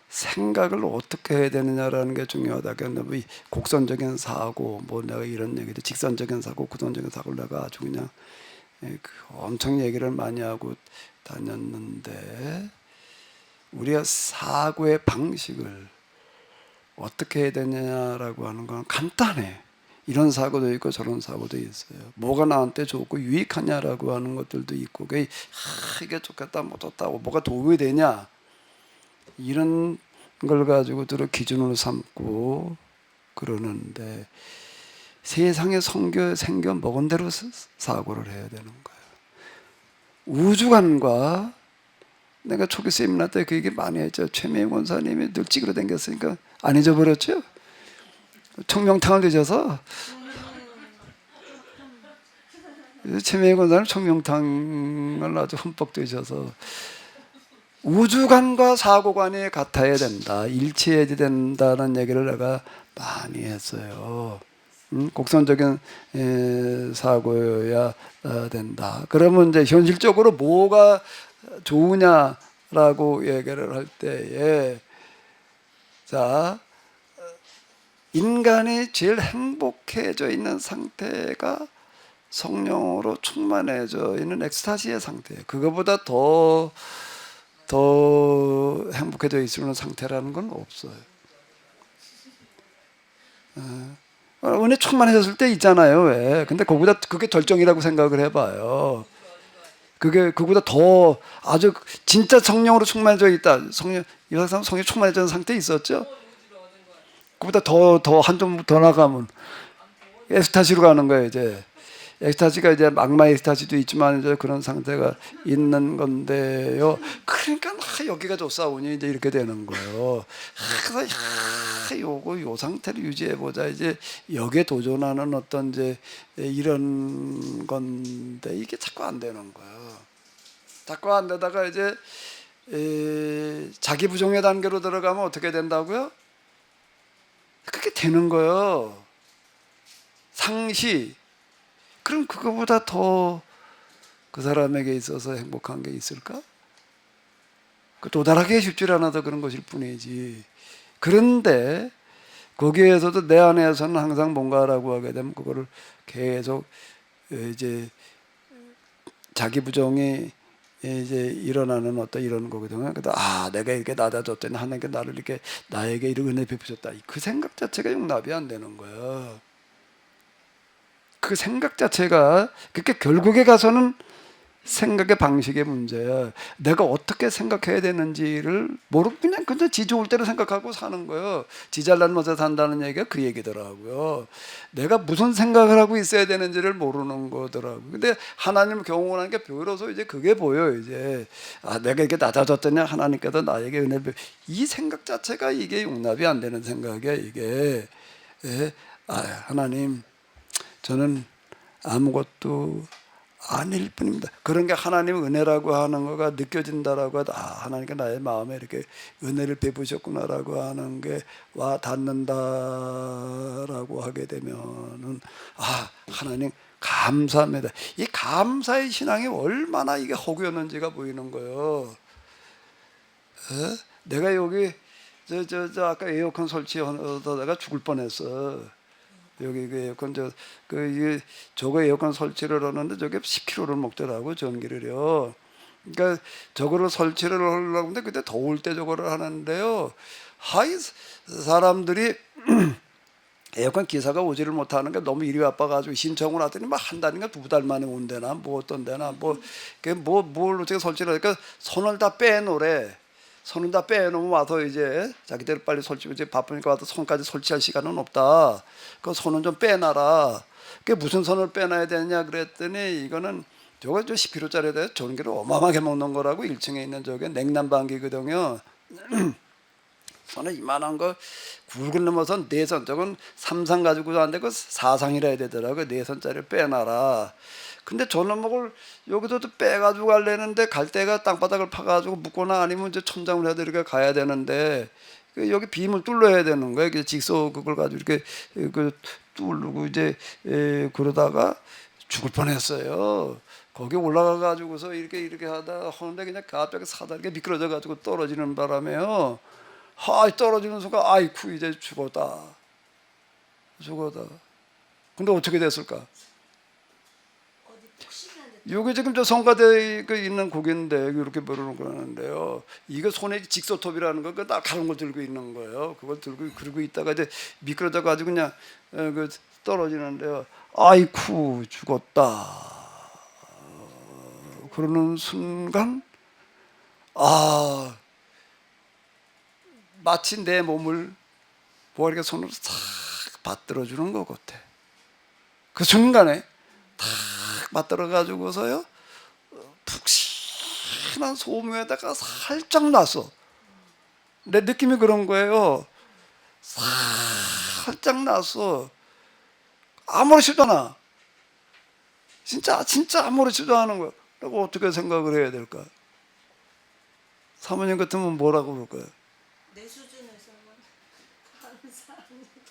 생각을 어떻게 해야 되느냐라는 게 중요하다. 그런데 뭐 곡선적인 사고, 뭐 내가 이런 얘기도 직선적인 사고, 구선적인 사고를 내가 아주 그냥 엄청 얘기를 많이 하고 다녔는데, 우리가 사고의 방식을 어떻게 해야 되느냐라고 하는 건 간단해. 이런 사고도 있고 저런 사고도 있어요. 뭐가 나한테 좋고 유익하냐라고 하는 것들도 있고, 이게 좋겠다 못 좋다고 뭐가 도움이 되냐, 이런 걸 가지고 들어 기준으로 삼고 그러는데, 세상에 생겨 먹은 대로 사고를 해야 되는 거예요. 우주관과, 내가 초기 세미나 때 그 얘기 많이 했죠. 최명희 권사님이 늘 찌그러 댕겼으니까 안 잊어버렸죠. 청명탕을 드셔서, 최명희 권사님 청명탕을 아주 흠뻑 드셔서 우주관과 사고관이 같아야 된다, 일치해야 된다는 얘기를 내가 많이 했어요. 곡선적인 사고여야 된다. 그러면 이제 현실적으로 뭐가 좋으냐라고 얘기를 할 때에, 자, 인간이 제일 행복해져 있는 상태가 성령으로 충만해져 있는 엑스타시의 상태예요. 그거보다 더 행복해져 있는 상태라는 건 없어요. 은혜 충만해졌을 때 있잖아요. 왜? 근데 그게 절정이라고 생각을 해봐요. 그보다 더 아주 진짜 성령으로 충만해져 있다. 이 사람 성령 충만해져 상태에 있었죠. 그보다 더 한 점 더 나가면 엑스타시로 가는 거예요. 이제 엑스타시가 이제 악마 엑스타시도 있지만 이제 그런 상태가 있는 건데요. 그러니까 여기가 좋사오니 이제 이렇게 되는 거예요. 그래서 요 상태를 유지해 보자. 이제 여기에 도전하는 어떤 이제 이런 건데, 이게 자꾸 안 되는 거예요. 자꾸 안 되다가 이제 자기 부정의 단계로 들어가면 어떻게 된다고요? 그렇게 되는 거예요. 상시. 그럼 그거보다 더 그 사람에게 있어서 행복한 게 있을까? 도달하기 쉽지 않아서 그런 것일 뿐이지. 그런데 거기에서도 내 안에서는 항상 뭔가라고 하게 되면 그거를 계속 이제 자기 부정이 이제 일어나는 어떤 이런 거거든요. 그래서 내가 이렇게 낮아졌더니 하나님께 나를 이렇게 나에게 이런 은혜 베푸셨다. 그 생각 자체가 용납이 안 되는 거예요. 그 생각 자체가, 그게 결국에 가서는 생각의 방식의 문제야. 내가 어떻게 생각해야 되는지를 모르고 그냥 지 좋을 대로 생각하고 사는 거예요. 지 잘난 멋에 산다는 얘기가 그 얘기더라고요. 내가 무슨 생각을 하고 있어야 되는지를 모르는 거더라고요. 근데 하나님을 경험하는 게 비로소 이제 그게 보여요. 이제 내가 이렇게 낮아졌더니 하나님께서 나에게 은혜를, 이 생각 자체가 이게 용납이 안 되는 생각이야. 이게 하나님, 저는 아무것도 아닐 뿐입니다. 그런 게 하나님의 은혜라고 하는 거가 느껴진다라고 하다. 하나님께 나의 마음에 이렇게 은혜를 베푸셨구나라고 하는 게 와 닿는다라고 하게 되면은 하나님 감사합니다. 이 감사의 신앙이 얼마나 이게 허구였는지가 보이는 거예요. 내가 여기 저 아까 에어컨 설치하다가 죽을 뻔했어. 여기 그 에어컨 저거 에어컨 설치를 하는데 저게 10kg를 먹더라고 전기를요. 그러니까 저거를 설치를 하려고 하는데 그때 더울 때 저거를 하는데요. 사람들이 에어컨 기사가 오지를 못하는 게 너무 일이 바빠가지고 신청을 하더니 막 한 달인가 두 달 만에 온대나 뭐 어떤 데나 뭘 어떻게 설치를 하니까 손을 다 빼놓으래. 손은 다 빼놓으면 와서 이제 자기들 빨리 설치고 이제 바쁘니까 와서 손까지 설치할 시간은 없다. 그 손은 좀 빼놔라. 그게 무슨 손을 빼놔야 되냐 그랬더니 이거는 저거 10kg짜리에 전기를 어마어마하게 먹는 거라고 1층에 있는 저게 냉난방기거든요. 손에 이만한 거 굵은 넘어선 4선 저건 3상 가지고 왔는데 그 4상이라 해야 되더라고요. 4선짜리를 빼놔라. 근데 저놈을 여기도 빼가지고 가려는데 갈 때가 땅바닥을 파가지고 묶거나 아니면 이제 천장을 해야 이렇게 가야 되는데 여기 빔을 뚫어야 되는 거예요. 직소 그걸 가지고 이렇게 뚫고 이제 그러다가 죽을 뻔했어요. 거기 올라가 가지고서 이렇게 하다 하는데 그냥 갑자기 사다리가 미끄러져 가지고 떨어지는 바람에요. 떨어지는 순간 아이쿠 이제 죽었다. 근데 어떻게 됐을까? 여기 지금 저 성가대에 있는 고개인데 이렇게 모르는 거는데요. 이거 손에 직소톱이라는 거, 그 날카로운 걸 들고 있는 거예요. 그걸 들고 그러고 있다가 이제 미끄러져 가지고 그냥 떨어지는데요. 아이쿠 죽었다. 그러는 순간 마치 내 몸을 보아리가 손으로 싹 받들어 주는 것 같아. 그 순간에 탁 맞들어 가지고서요 푹신한 소묘에다가 살짝 놨어. 내 느낌이 그런 거예요. 살짝 놨어. 아무렇지도 않아. 진짜 아무렇지도 않은 거야. 그리고 어떻게 생각을 해야 될까? 사모님 같으면 뭐라고 그럴까요? 내 수준에서는 감사합니다.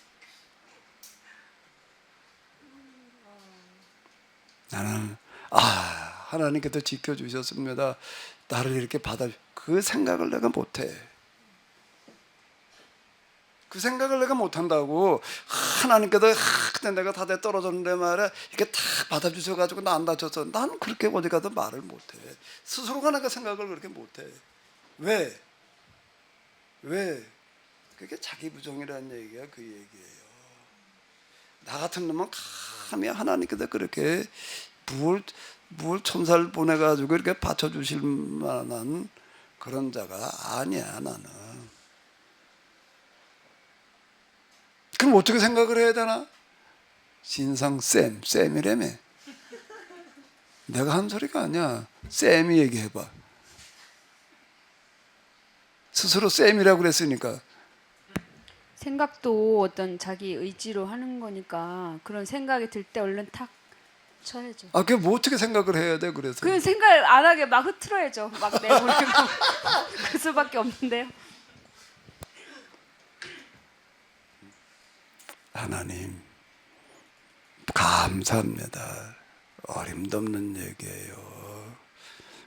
나는 하나님께서 지켜주셨습니다. 나를 이렇게 그 생각을 내가 못해. 그 생각을 내가 못한다고. 하나님께서 그때 내가 다들 떨어졌는데 말이야 이렇게 탁 받아주셔가지고 나 안 다쳤어. 나는 그렇게 어디 가도 말을 못해. 스스로가 내가 생각을 그렇게 못해. 왜? 그게 자기 부정이라는 얘기가 그 얘기예요. 나 같은 놈은 감히 하나님께서 그렇게 무얼 천사를 보내가지고 이렇게 받쳐주실 만한 그런 자가 아니야 나는. 그럼 어떻게 생각을 해야 되나? 신상 쌤이라며. 내가 한 소리가 아니야. 쌤이 얘기해봐. 스스로 쌤이라고 그랬으니까. 생각도 어떤 자기 의지로 하는 거니까 그런 생각이 들 때 얼른 탁 쳐야죠. 그게 뭐 어떻게 생각을 해야 돼 그래서? 그냥 생각 안 하게 막 흐트러야죠. 막 내버리고 그 수밖에 없는데요. 하나님 감사합니다. 어림도 없는 얘기예요.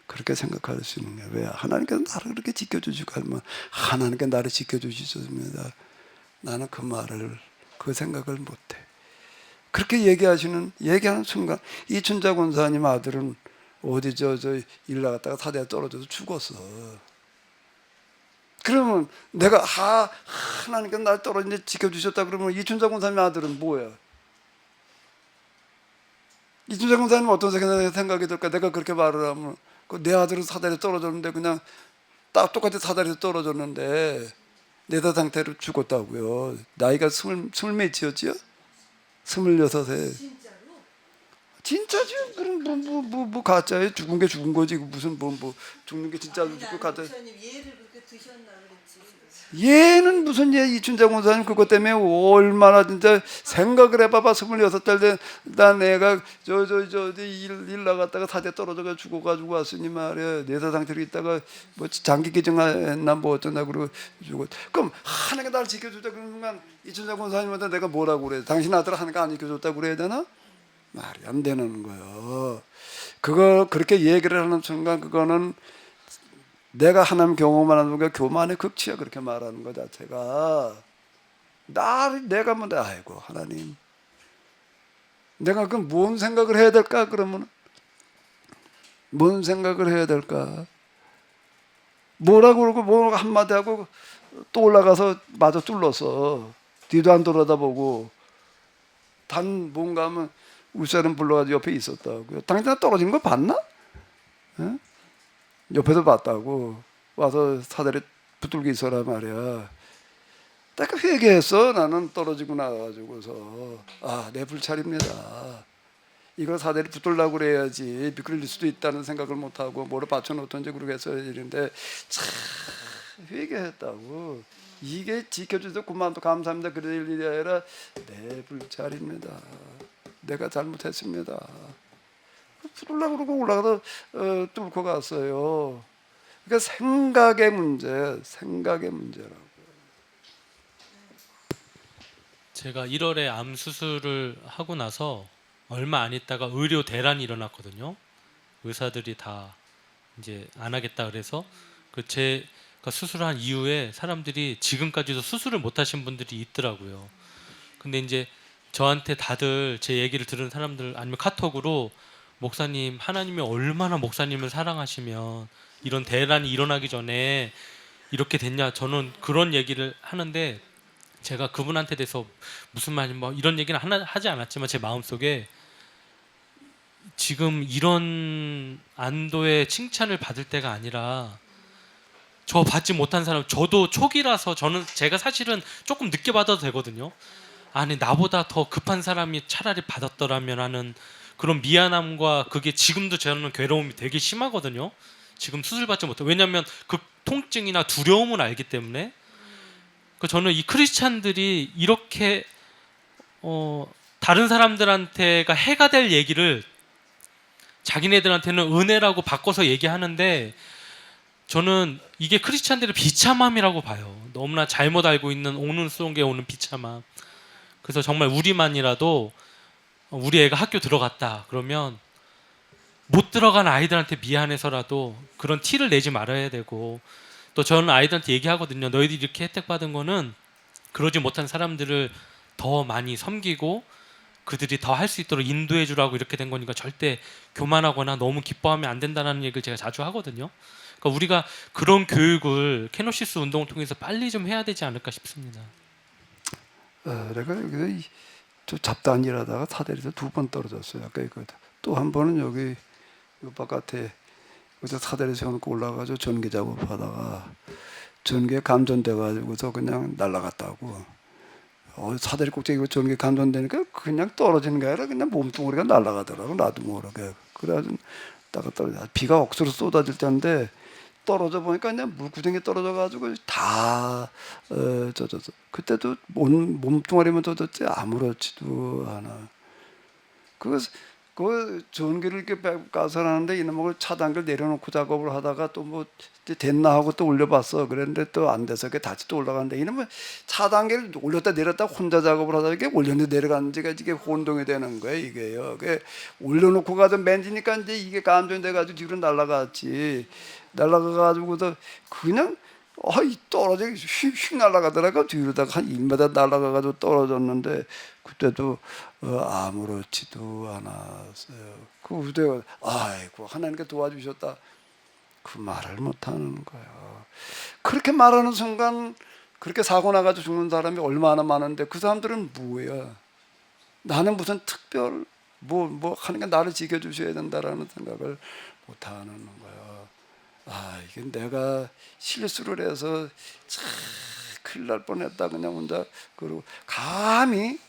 그렇게 생각할 수 있는 거예요. 왜? 하나님께서 나를 그렇게 지켜주시고 하면 하나님께 나를 지켜주셨습니다. 나는 그 생각을 못해. 그렇게 얘기하는 순간 이춘자 권사님 아들은 어디 일 나갔다가 사대에 떨어져서 죽었어. 그러면 내가 하나님께서 날 떨어진데 지켜주셨다 그러면 이춘자 권사님 아들은 뭐야? 이춘자 권사님 어떤 생각이 들까? 내가 그렇게 말을 하면 내 아들은 사다리에 떨어졌는데 그냥 딱 똑같이 사다리에 떨어졌는데 내다 상태로 죽었다고요. 나이가 스물 몇이었지요? 26세. 진짜로? 진짜지? 그럼 뭐 가짜예요? 죽은 게 죽은 거지. 무슨 뭐 죽는 게 진짜로 죽고 가짜. 목사님 얘를 그렇게 드셨나 그랬지. 얘는 무슨 얘 이춘자 권사님 그것 때문에 얼마나 진짜 생각을 해봐봐. 26살 된 애가 일 나갔다가 사대 떨어져가 죽어가지고 왔으니 말이야. 내사 상태로 있다가 뭐 장기 기증했나 뭐 어쩌나 그러고 죽어. 그럼 하나가 날 지켜주자 그런 순간 이춘자 권사님한테 내가 뭐라고 그래? 당신 아들 하나가 안 지켜줬다고 그래야 되나? 말이 안 되는 거예요. 그거 그렇게 얘기를 하는 순간 그거는 내가 하나님 경험하는 게 교만의 극치야. 그렇게 말하는 거 자체가 내가 뭐 아이고 하나님 내가 그럼 뭔 생각을 해야 될까? 그러면 뭔 생각을 해야 될까? 뭐라고 그러고 뭐 한마디 하고 또 올라가서 마저 뚫렸어. 뒤도 안 돌아다보고 단 뭔가 하면 울사람 불러가지고 옆에 있었다고요. 당장 떨어진 거 봤나? 에? 옆에서 봤다고 와서 사다리 붙들고 있어라 말이야. 내가 회개했어. 나는 떨어지고 나가지고서 내 불찰입니다. 이걸 사다리 붙들려고 그래야지 미끄러질 수도 있다는 생각을 못하고 뭐로 받쳐놓던지 그러겠어요. 이런데 참 회개했다고. 이게 지켜줘서 그만도 감사합니다. 그럴 일이 아니라 내 불찰입니다. 내가 잘못했습니다. 붙들려고 그러고 올라가서 뚫고 갔어요. 그러니까 생각의 문제라고. 제가 1월에 암 수술을 하고 나서 얼마 안 있다가 의료 대란이 일어났거든요. 의사들이 다 이제 안 하겠다 그래서 제가 수술한 이후에 사람들이 지금까지도 수술을 못 하신 분들이 있더라고요. 근데 이제 저한테 다들 제 얘기를 들은 사람들 아니면 카톡으로 목사님 하나님이 얼마나 목사님을 사랑하시면 이런 대란이 일어나기 전에 이렇게 됐냐. 저는 그런 얘기를 하는데 제가 그분한테 대해서 무슨 말이 뭐 이런 얘기는 하지 않았지만 제 마음속에 지금 이런 안도의 칭찬을 받을 때가 아니라 저 받지 못한 사람 저도 초기라서 제가 사실은 조금 늦게 받아도 되거든요. 아니 나보다 더 급한 사람이 차라리 받았더라면 하는 그런 미안함과 그게 지금도 저는 괴로움이 되게 심하거든요. 지금 수술 받지 못해. 왜냐하면 그 통증이나 두려움을 알기 때문에. 저는 이 크리스찬들이 이렇게 다른 사람들한테가 해가 될 얘기를 자기네들한테는 은혜라고 바꿔서 얘기하는데 저는 이게 크리스찬들의 비참함이라고 봐요. 너무나 잘못 알고 있는 오는 속에 오는 비참함. 그래서 정말 우리만이라도 우리 애가 학교 들어갔다 그러면 못 들어간 아이들한테 미안해서라도 그런 티를 내지 말아야 되고 또 저는 아이들한테 얘기하거든요. 너희들이 이렇게 혜택 받은 거는 그러지 못한 사람들을 더 많이 섬기고 그들이 더 할 수 있도록 인도해 주라고 이렇게 된 거니까 절대 교만하거나 너무 기뻐하면 안 된다는 얘기를 제가 자주 하거든요. 그러니까 우리가 그런 교육을 케노시스 운동을 통해서 빨리 좀 해야 되지 않을까 싶습니다. 내가 여기서 잡다한 일하다가 사다리에서 2번 떨어졌어요. 아까 또 한 번은 여기 바깥에 사다리 세워놓고 올라가서 전기 작업하다가 전기에 감전돼가지고서 그냥 날아갔다고. 사다리 꼭대기 전기 감전되니까 그냥 떨어지는 게 아니라 그냥 몸뚱아리가 날아가더라고. 나도 모르게. 그래가지고 딱 떨어져. 비가 억수로 쏟아질 때인데 떨어져 보니까 그냥 물구덩이에 떨어져가지고 다 젖었어. 그때도 몸뚱아리만 젖었지 아무렇지도 않아. 그 전기를 이렇게 가서 하는데 이놈을 차단기를 내려놓고 작업을 하다가 또 뭐 됐나 하고 또 올려봤어. 그랬는데 또 안 돼서 다시 또 올라가는데 이놈은 차단기를 올렸다 내렸다 혼자 작업을 하다가 이게 올렸는데 내려가는지가 이게 혼동이 되는 거예요. 이게요. 그게 올려놓고 가서 맨지니까 이제 이게 감전이 돼가지고 뒤로 날아갔지. 날아가가지고서 그냥 떨어져 휙휙 날아가더라고. 뒤로다가 한 1m 날아가가지고 떨어졌는데 그때도 아무렇지도 않았어요. 그 후대가 아이고 하나님께 도와주셨다. 그 말을 못하는 거예요. 그렇게 말하는 순간 그렇게 사고 나가지고 죽는 사람이 얼마나 많은데 그 사람들은 뭐야? 나는 무슨 특별 뭐 하는 게 나를 지켜주셔야 된다라는 생각을 못하는 거예요. 이게 내가 실수를 해서 참 큰일 날 뻔했다. 그냥 혼자 그러고 감히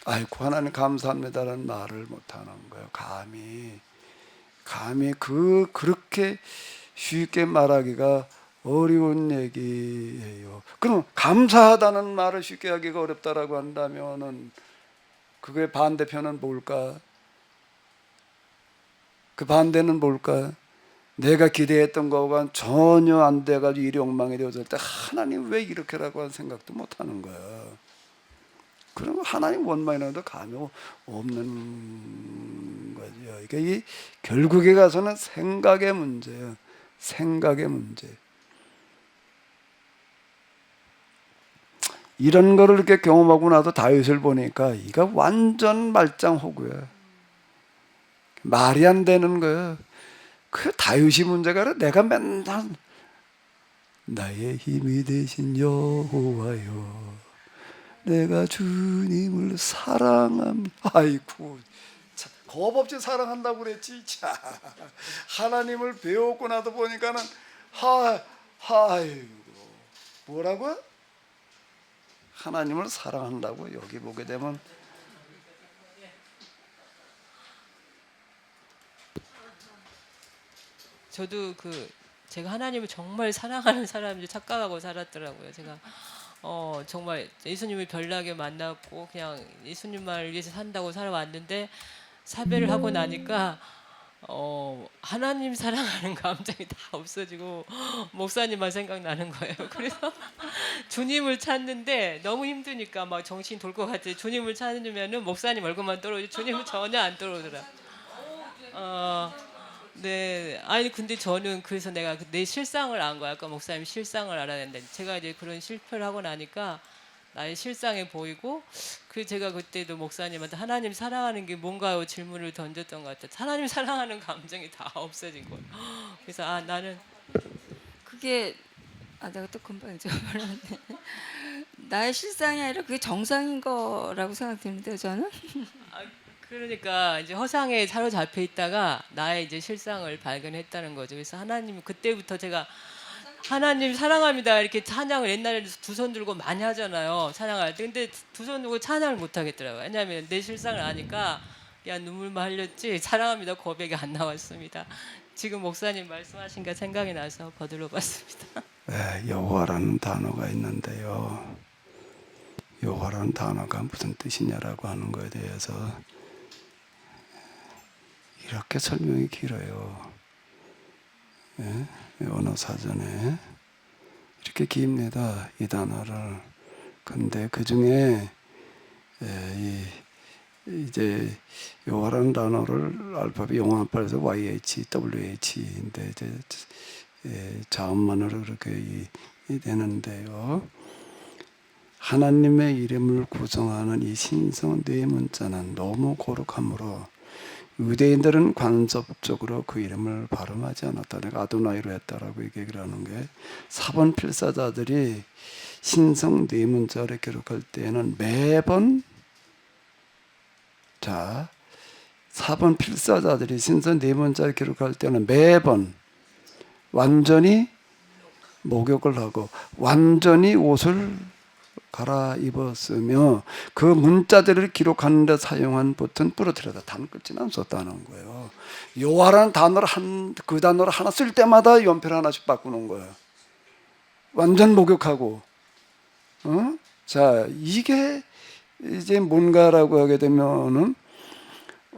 아이고 하나님 감사합니다라는 말을 못하는 거예요. 감히 그렇게 쉽게 말하기가 어려운 얘기예요. 그럼 감사하다는 말을 쉽게 하기가 어렵다라고 한다면은 그게 반대편은 뭘까? 그 반대는 뭘까? 내가 기대했던 거가 전혀 안 돼가지고 일이 엉망이 되어질 때 하나님 왜 이렇게라고 한 생각도 못 하는 거야. 그러면 하나님 원망이라도 감이 없는 거죠. 이게 결국에 가서는 생각의 문제예요. 생각의 문제. 이런 거를 이렇게 경험하고 나서 다윗을 보니까 이가 완전 말짱호구야. 말이 안 되는 거야. 그 다윗이 문제가 아니라 내가 맨날 나의 힘이 되신 여호와여 내가 주님을 사랑합니다. 아이고 참, 겁 없이 사랑한다고 그랬지. 자, 하나님을 배웠고 나도 보니까는 아이고 뭐라고? 하나님을 사랑한다고 여기 보게 되면 저도 제가 하나님을 정말 사랑하는 사람인지 착각하고 살았더라고요. 제가 정말 예수님을 별나게 만났고 그냥 예수님만을 위해서 산다고 살아왔는데 사배를 하고 나니까 하나님 사랑하는 감정이 다 없어지고 목사님만 생각나는 거예요. 그래서 주님을 찾는데 너무 힘드니까 막 정신 돌 것 같아요. 주님을 찾으면은 목사님 얼굴만 떠오르지 주님은 전혀 안 떠오르더라. 네, 아니 근데 저는 그래서 내가 내 실상을 안 거야. 아까 목사님 실상을 알아야 된다. 제가 이제 그런 실패를 하고 나니까 나의 실상이 보이고 제가 그때도 목사님한테 하나님 사랑하는 게 뭔가요 질문을 던졌던 것 같아요. 하나님 사랑하는 감정이 다 없어진 거예요. 그래서 나는 그게 내가 또 금방 잊어버렸네. 나의 실상이 아니라 그게 정상인 거라고 생각되는데요, 저는. 그러니까 이제 허상에 사로잡혀 있다가 나의 이제 실상을 발견했다는 거죠. 그래서 하나님 그때부터 제가 하나님 사랑합니다 이렇게 찬양을 옛날에 두 손 들고 많이 하잖아요. 찬양할 때. 근데 두 손 들고 찬양을 못 하겠더라고요. 왜냐하면 내 실상을 아니까 그냥 눈물만 흘렸지 사랑합니다 고백이 안 나왔습니다. 지금 목사님 말씀하신 게 생각이 나서 거들어 봤습니다. 여호와라는 단어가 있는데요. 여호와라는 단어가 무슨 뜻이냐라고 하는 거에 대해서 이렇게 설명이 길어요. 언어 사전에 이렇게 깁니다. 이 단어를. 근데 그 중에 이제 여호와라는 단어를 알파벳 영어 알파벳에서 YH, WH인데 이제 자음만으로 그렇게 되는데요. 하나님의 이름을 구성하는 이 신성 네 문자는 너무 거룩하므로 유대인들은 관습적으로 그 이름을 발음하지 않았다. 내가 아도나이로 했다라고 얘기를 하는 게 사본 필사자들이 신성 네 문자를 기록할 때에는 매번 사본 필사자들이 신성 네 문자를 기록할 때는 매번 완전히 목욕을 하고 완전히 옷을 갈아입었으며 그 문자들을 기록하는 데 사용한 버튼 부러뜨려다 단 끊지는 않았다는 거예요. 여호와라는 단어를 그 단어를 하나 쓸 때마다 연필 하나씩 바꾸는 거예요. 완전 목욕하고. 자, 이게 이제 뭔가라고 하게 되면은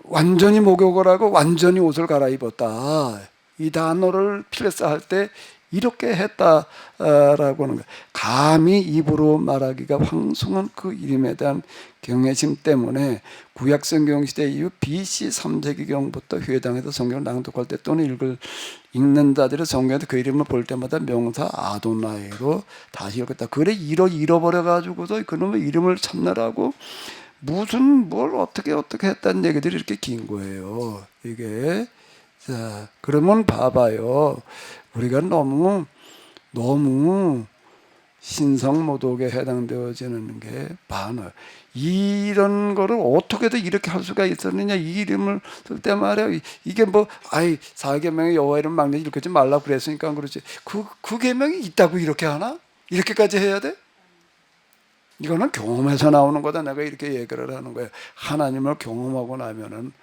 완전히 목욕을 하고 완전히 옷을 갈아입었다. 이 단어를 필사할 때 이렇게 했다라고 하는 거예요. 감히 입으로 말하기가 황송한 그 이름에 대한 경외심 때문에 구약성경 시대 이후 BC 3세기경부터 회당에서 성경을 낭독할 때 또는 읽는 자들의 성경에서 그 이름을 볼 때마다 명사 아도나이로 다시 읽었다. 그래 잃어버려가지고도 그놈의 이름을 찾느라고 무슨 뭘 어떻게 했다는 얘기들이 이렇게 긴 거예요. 이게 자 그러면 봐봐요. 우리가 너무 신성모독에 해당되어지는 게 많아요. 이런 거를 어떻게든 이렇게 할 수가 있었느냐. 이 이름을 쓸 때 말이야. 이게 사계명의 여호와 이름 막내지 읽지 말라고 그랬으니까 그렇지. 그 계명이 있다고 이렇게 하나? 이렇게까지 해야 돼? 이거는 경험에서 나오는 거다. 내가 이렇게 얘기를 하는 거예요. 하나님을 경험하고 나면은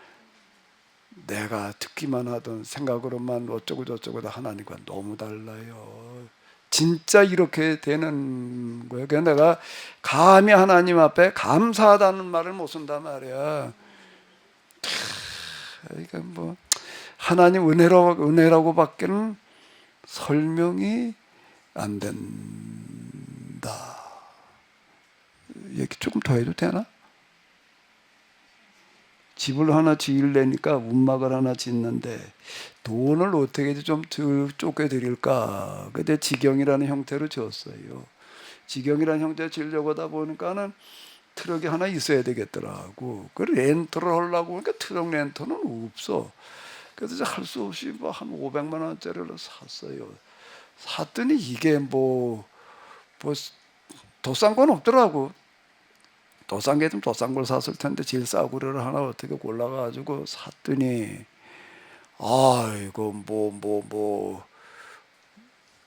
내가 듣기만 하던 생각으로만 어쩌고 저쩌고 다 하나님과 너무 달라요. 진짜 이렇게 되는 거예요. 그래서 내가 감히 하나님 앞에 감사하다는 말을 못 쓴단 말이야. 이거 뭐 하나님 은혜라고밖에는 설명이 안 된다. 얘기 조금 더 해도 되나? 집을 하나 지으려니까 움막을 하나 짓는데 돈을 어떻게 좀 덜 쫓겨 드릴까? 그때 직영이라는 형태로 지었어요. 직영이라는 형태로 지으려고 하다 보니까는 트럭이 하나 있어야 되겠더라고. 그 렌터를 하려고 하니까 트럭 렌터는 없어. 그래서 할 수 없이 뭐 한 500만 원짜리를 샀어요. 샀더니 이게 뭐 더 싼 건 없더라고. 더 싼 게 좀 더 싼 걸 샀을 텐데 제일 싸구려를 하나 어떻게 골라가지고 샀더니 이거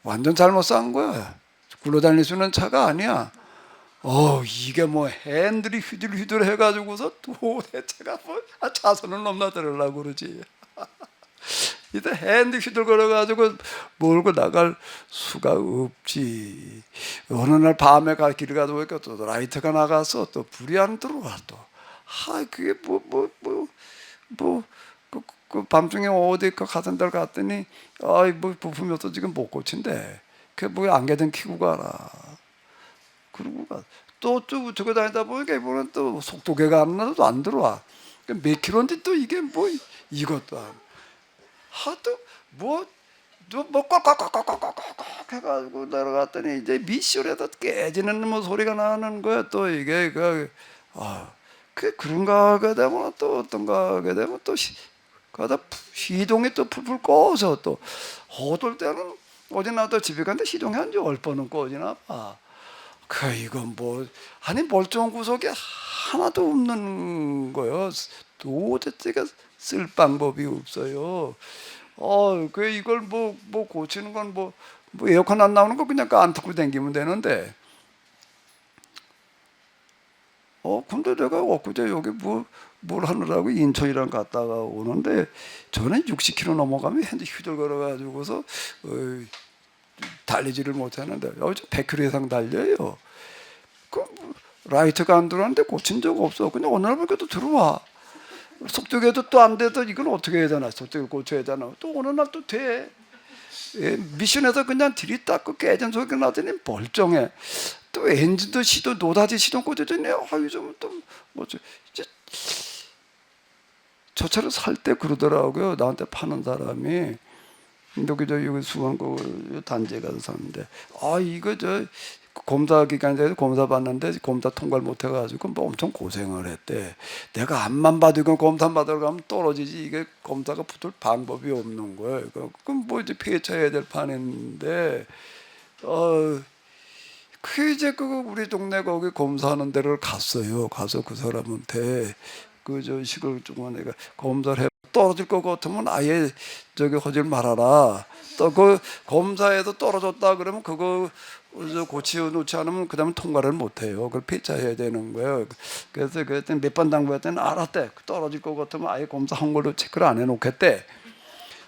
완전 잘못 산 거야. 굴러다닐 수 있는 차가 아니야. 이게 뭐 핸들이 휘들휘들 해가지고서 도대체가 차선을 넘나들으려고 그러지. 이때 핸들 휘들거려가지고 몰고 나갈 수가 없지. 어느 날 밤에 길 가다 보니까 또 라이트가 나가서 또 불이 안 들어와 또. 그게 그 밤중에 어디 같은 데 갔더니 뭐 부품이 없어 지금 못 고친대. 그 뭐 안개등 켜고 가라. 그러고 또쭉 저거 다니다 보니까 이번엔 또 속도계가 안 나도 안 들어와. 몇 킬로인데 또 이게 뭐 이것도 하도 뭐 꽉꽉꽉꽉꽉꽉 해가지고 내려갔더니 이제 미션에다 깨지는 뭐 소리가 나는 거야. 또 이게 그런가 하게 되면 또 어떤가 하게 되면 또 가다 시동이 또 풀풀 꺼서 또 어떨 때는 어디 나도 집에 갔는데 시동이 한 10번은 꺼지나 봐. 이건 뭐 아니 멀쩡한 구석이 하나도 없는 거예요. 도대체가 쓸 방법이 없어요. 이걸 뭐 고치는 건 뭐 에어컨 안 나오는 거 그냥 안 틀고 다니면 되는데. 근데 내가 엊그제 여기 뭘 하느라고 인천이랑 갔다가 오는데 저는 60km 넘어가면 핸드 휘들거려가지고서 달리지를 못하는데 100km 이상 달려요. 라이트가 안 들어왔는데 고친 적 없어. 그냥 어느 날 보니까 또 들어와. 속도계도 또 안 돼서 이걸 어떻게 해야 되나? 속도계를 고쳐야 되나? 또 어느 날 또 돼. 미션에서 그냥 들이닦고 깨진 소리가 나더니 멀쩡해. 또 엔진도 노다지 시동 꽂아더니 요즘 또 이제 저 차를 살 때 그러더라고요. 나한테 파는 사람이. 여기 수원구 단지에 가서 샀는데 이거 검사 기간에 검사 받는데 검사 통과를 못 해가지고 뭐 엄청 고생을 했대. 내가 앞만 봐도 이건 검사 받으러 가면 떨어지지 이게 검사가 붙을 방법이 없는 거예요. 그럼 뭐 이제 폐차해야 될 판인데 이제 우리 동네 거기 검사하는 데를 갔어요. 가서 그 사람한테 시골 쪽만 내가 검사를 해 떨어질 것 같으면 아예 하지 말아라. 또 그 검사에도 떨어졌다 그러면 그거 고쳐 놓지 않으면 그다음에 통과를 못 해요. 그걸 폐차해야 되는 거예요. 그래서 그랬더니 몇 번 당부했더니 알았대. 떨어질 것 같으면 아예 검사한 걸로 체크를 안 해놓겠대.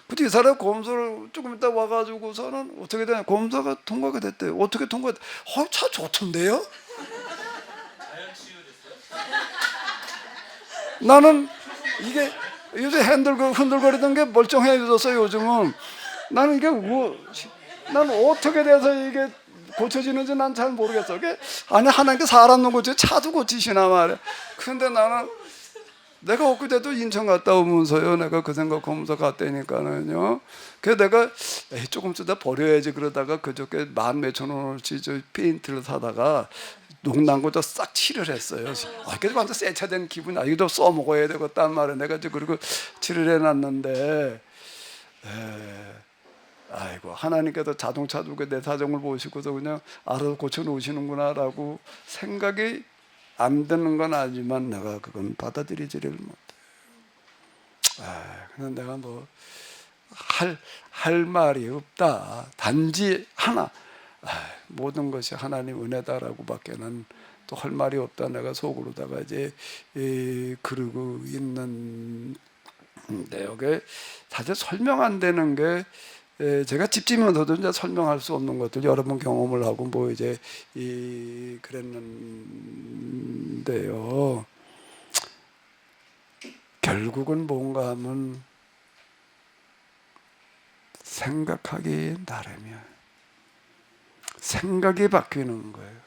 근데 이 사람 검사를 조금 있다 와가지고서는 어떻게 되냐? 검사가 통과가 됐대. 어떻게 통과했대? 차 좋던데요? 나는 이게 요새 핸들 흔들거리던 게 멀쩡해졌어요. 요즘은 나는 이게 나는 어떻게 돼서 이게 고쳐지는지 난 잘 모르겠어. 아니 하나님께 사람 놓고 차도 고치시나 말이야. 근데 나는 내가 엊그제도 인천 갔다 오면서요. 내가 그 생각 검사 갔다니까는요. 그래서 내가 조금 쓰다 버려야지 그러다가 그저께 10,000원어치 페인트를 사다가 농단고도 싹 칠을 했어요. 그래서 완전 새 차 된 기분이 이거 써먹어야 되겠단 말이야. 내가 그리고 칠을 해놨는데 아이고 하나님께서 자동차 주고 내 사정을 보시고서 그냥 알아서 고쳐놓으시는구나라고 생각이 안 드는 건 아니지만 내가 그건 받아들이지를 못해요. 그냥 내가 할 말이 없다. 단지 하나 모든 것이 하나님 은혜다라고밖에는 또 할 말이 없다. 내가 속으로다가 이제 그러고 있는데 여기 사실 설명 안 되는 게 제가 집지면서도 이제 설명할 수 없는 것들 여러 번 경험을 하고 뭐 이제 그랬는데요. 결국은 뭔가 하면 생각하기 나름이야. 생각이 바뀌는 거예요.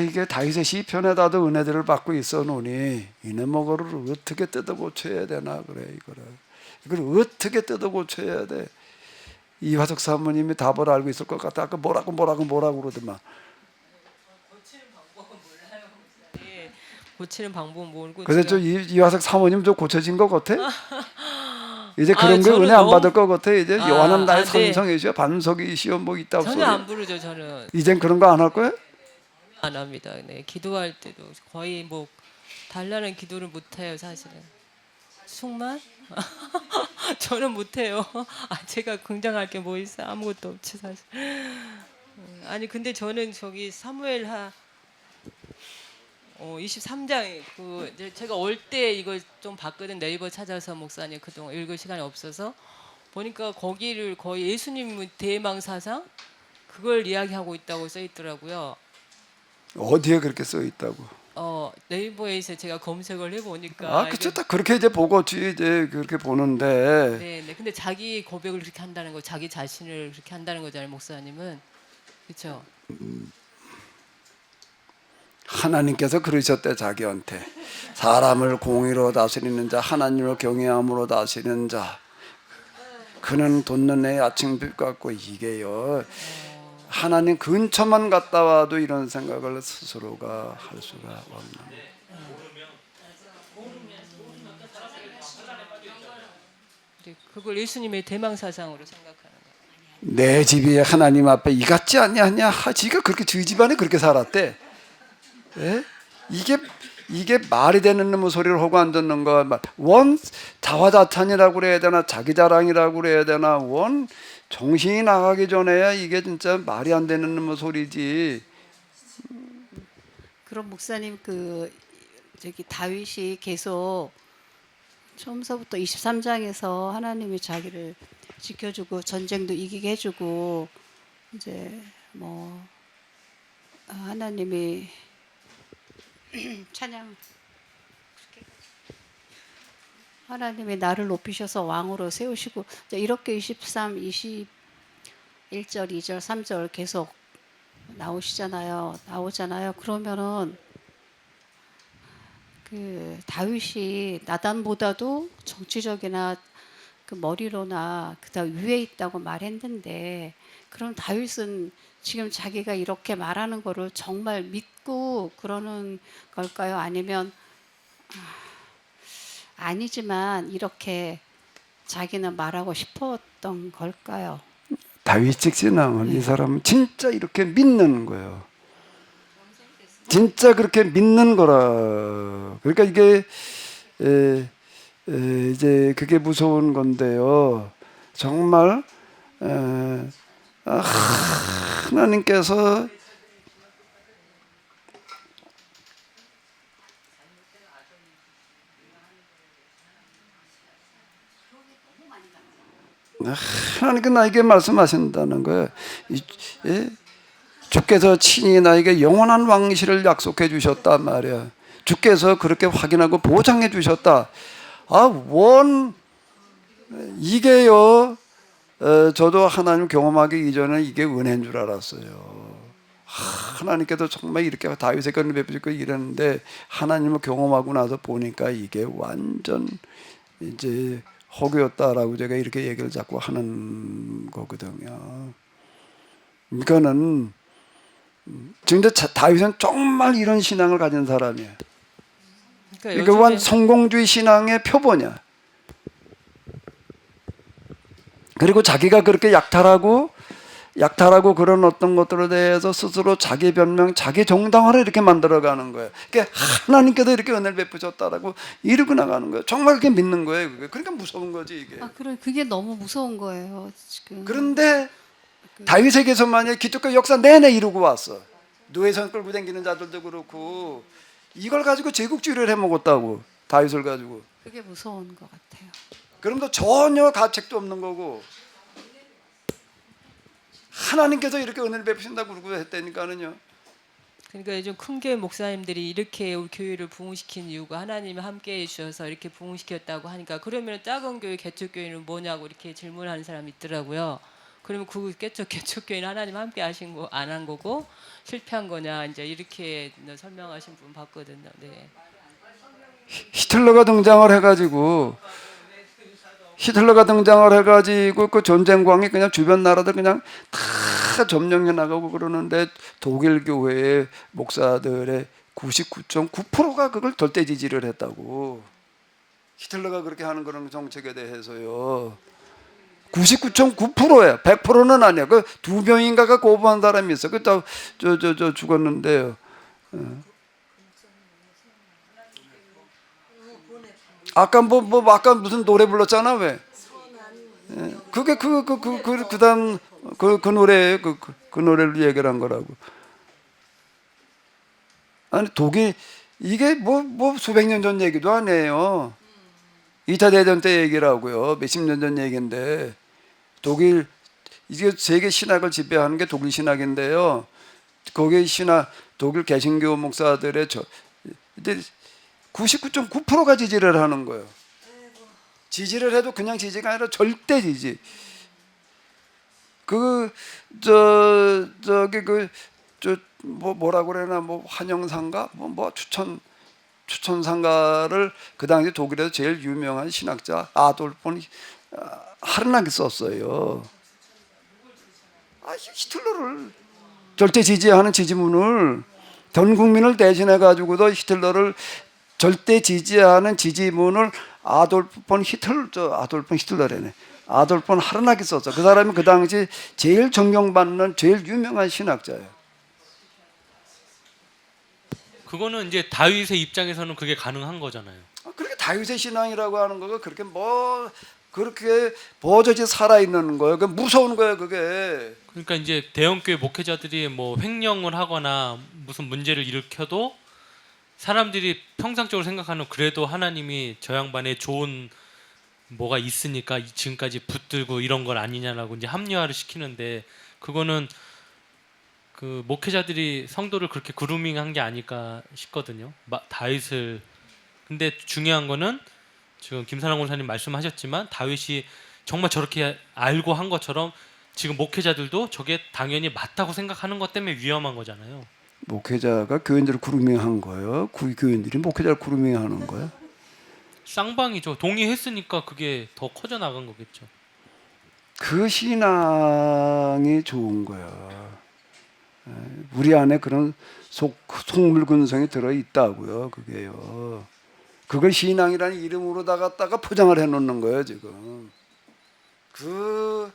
이게 다윗의 시편에다도 은혜들을 받고 있어 놓으니 이놈의 거를 어떻게 뜯어 고쳐야 되나 그래 이걸 어떻게 뜯어 고쳐야 돼. 이화석 사모님이 답을 알고 있을 것 같아. 아까 뭐라고 그러더만. 예, 고치는 방법은 모르고 그래서 저 이화석 사모님 좀 고쳐진 것 같아? 이제 아, 그런 거 저는 은혜 안 너무- 받을 것 같아. 이제 아, 요한은 나의 네. 산성이시여 반석이시여 뭐 있다고 전혀 소리. 안 부르죠. 저는 이젠 그런 거 안 할 거야? 안 합니다. 네, 기도할 때도 거의 뭐 달라는 기도를 못 해요, 사실은. 충만? 저는 못 해요. 제가 긍정할 게 뭐 있어? 아무것도 없지 사실. 아니 근데 저는 저기 사무엘하 23장 제가 올 때 이걸 좀 봤거든. 네이버 찾아서 목사님 그동안 읽을 시간이 없어서 보니까 거기를 거의 예수님 대망 사상 그걸 이야기하고 있다고 써 있더라고요. 어디에 그렇게 써 있다고? 네이버에서 제가 검색을 해보니까 그쵸. 이게- 딱 그렇게 이제 보고지 이제 그렇게 보는데 네. 근데 자기 고백을 그렇게 한다는 거, 자기 자신을 그렇게 한다는 거잖아요, 목사님은. 그렇죠? 하나님께서 그러셨대 자기한테. 사람을 공의로 다스리는 자, 하나님을 경외함으로 다스리는 자. 그는 돋는 애 아침빛 같고 이게요. 하나님 근처만 갔다 와도 이런 생각을 스스로가 할 수가 없는 거예요. 그걸 예수님의 대망 사상으로 생각하는 거예요. 내 집이 하나님 앞에 이 같지 않냐? 지가 그렇게 저희 집안에 그렇게 살았대. 예? 이게 말이 되는 놈의 소리를 하고 안 듣는 거. 원 자화자찬이라고 그래야 되나 자기 자랑이라고 그래야 되나 원 정신이 나가기 전에야 이게 진짜 말이 안 되는 놈의 소리지. 그럼 목사님 저기 다윗이 계속 처음서부터 23장에서 하나님이 자기를 지켜주고 전쟁도 이기게 해주고 이제 뭐 하나님이 찬양 하나님이 나를 높이셔서 왕으로 세우시고 이제 이렇게 23, 21절, 2절, 3절 계속 나오잖아요. 그러면은 다윗이 나단보다도 정치적이나 그 머리로나 그다음 위에 있다고 말했는데 그럼 다윗은 지금 자기가 이렇게 말하는 거를 정말 믿고 그러는 걸까요? 아니면 아니지만 이렇게 자기는 말하고 싶었던 걸까요? 다윗 직진왕은 이 사람은 진짜 이렇게 믿는 거예요. 진짜 그렇게 믿는 거라. 그러니까 이게 이제 그게 무서운 건데요. 정말 하나님께서 하나님께 나에게 말씀하신다는 거예요. 주께서 친히 나에게 영원한 왕실을 약속해 주셨단 말이야. 주께서 그렇게 확인하고 보장해 주셨다. 이게요. 저도 하나님 경험하기 이전에 이게 은혜인 줄 알았어요. 하나님께서 정말 이렇게 다윗의 건을 베푸시고 이랬는데 하나님을 경험하고 나서 보니까 이게 완전 이제 허구였다라고 제가 이렇게 얘기를 자꾸 하는 거거든요. 이거는 진짜 다윗은 정말 이런 신앙을 가진 사람이에요. 그러니까 이거 완 성공주의 신앙의 표본이야. 그리고 자기가 그렇게 약탈하고 그런 어떤 것들에 대해서 스스로 자기 변명, 자기 정당화를 이렇게 만들어가는 거예요. 그러니까 하나님께서 이렇게 은혜를 베푸셨다라고 이러고 나가는 거예요. 정말 그렇게 믿는 거예요. 그러니까 무서운 거지 이게. 그게 너무 무서운 거예요. 지금. 그런데 다윗에게서만이 기독교 역사 내내 이루고 왔어. 노예선 끌고 다니는 자들도 그렇고 이걸 가지고 제국주의를 해먹었다고. 다윗을 가지고. 그게 무서운 것 같아요. 그럼도 전혀 가책도 없는 거고 하나님께서 이렇게 은혜를 베푸신다고 그러고 했다니까는요. 그러니까 요즘 큰 교회 목사님들이 이렇게 우리 교회를 부흥시킨 이유가 하나님이 함께해 주셔서 이렇게 부흥시켰다고 하니까 그러면 작은 교회 개척교회는 뭐냐고 이렇게 질문하는 사람이 있더라고요. 그러면 그 개척교회는 하나님 함께 하신 거 안 한 거고 실패한 거냐 이제 이렇게 설명하신 분 봤거든요. 네. 히틀러가 등장을 해가지고 그 전쟁광이 그냥 주변 나라들 그냥 다 점령해 나가고 그러는데 독일 교회의 목사들의 99.9%가 그걸 절대 지지를 했다고. 히틀러가 그렇게 하는 그런 정책에 대해서요. 99.9%예요. 100%는 아니야. 그 2명인가가 고발한 사람이 있어. 그다 저 죽었는데요. 아까 아까 무슨 노래 불렀잖아 왜? 예, 그게 그다음 그 노래 그 노래를 얘기를 한 거라고. 아니 독일 이게 뭐 수백 년 전 얘기도 아니에요. 2차 대전 때 얘기라고요. 몇십 년 전 얘기인데 독일 이게 세계 신학을 지배하는 게 독일 신학인데요. 거기 독일 개신교 목사들의 이제 99.9%가 지지를 하는 거예요. 지지를 해도 그냥 지지가 아니라 절대 지지. 뭐라고 그래나 뭐 환영상가 뭐 추천상가를 그 당시 독일에서 제일 유명한 신학자 아돌프 폰 하르나기 썼어요. 히틀러를 절대 지지하는 지지문을 전 국민을 대신해 가지고도 히틀러를 절대 지지하는 지지문을 아돌프 폰 히틀러래네. 아돌프 폰 하르나기 썼어. 그 사람이 그 당시 제일 존경받는 제일 유명한 신학자예요. 그거는 이제 다윗의 입장에서는 그게 가능한 거잖아요. 그렇게 다윗의 신앙이라고 하는 거가 그렇게 버젓이 살아 있는 거예요. 그 무서운 거예요, 그게. 그러니까 이제 대형교회 목회자들이 뭐 횡령을 하거나 무슨 문제를 일으켜도 사람들이 평상적으로 생각하는 그래도 하나님이 저 양반의 좋은 뭐가 있으니까 지금까지 붙들고 이런 걸 아니냐라고 이제 합리화를 시키는데 그거는 그 목회자들이 성도를 그렇게 그루밍한 게 아닐까 싶거든요. 다윗을 근데 중요한 거는 지금 김사랑 권사님 말씀하셨지만 다윗이 정말 저렇게 알고 한 것처럼 지금 목회자들도 저게 당연히 맞다고 생각하는 것 때문에 위험한 거잖아요. 목회자가 교인들을 그루밍한 거예요. 교인들이 목회자를 그루밍하는 거예요. 쌍방이죠. 동의했으니까 그게 더 커져 나간 거겠죠. 그 신앙이 좋은 거야. 우리 안에 그런 속물근성이 들어 있다고요. 그게요. 그걸 신앙이라는 이름으로다가 포장을 해놓는 거예요. 지금 그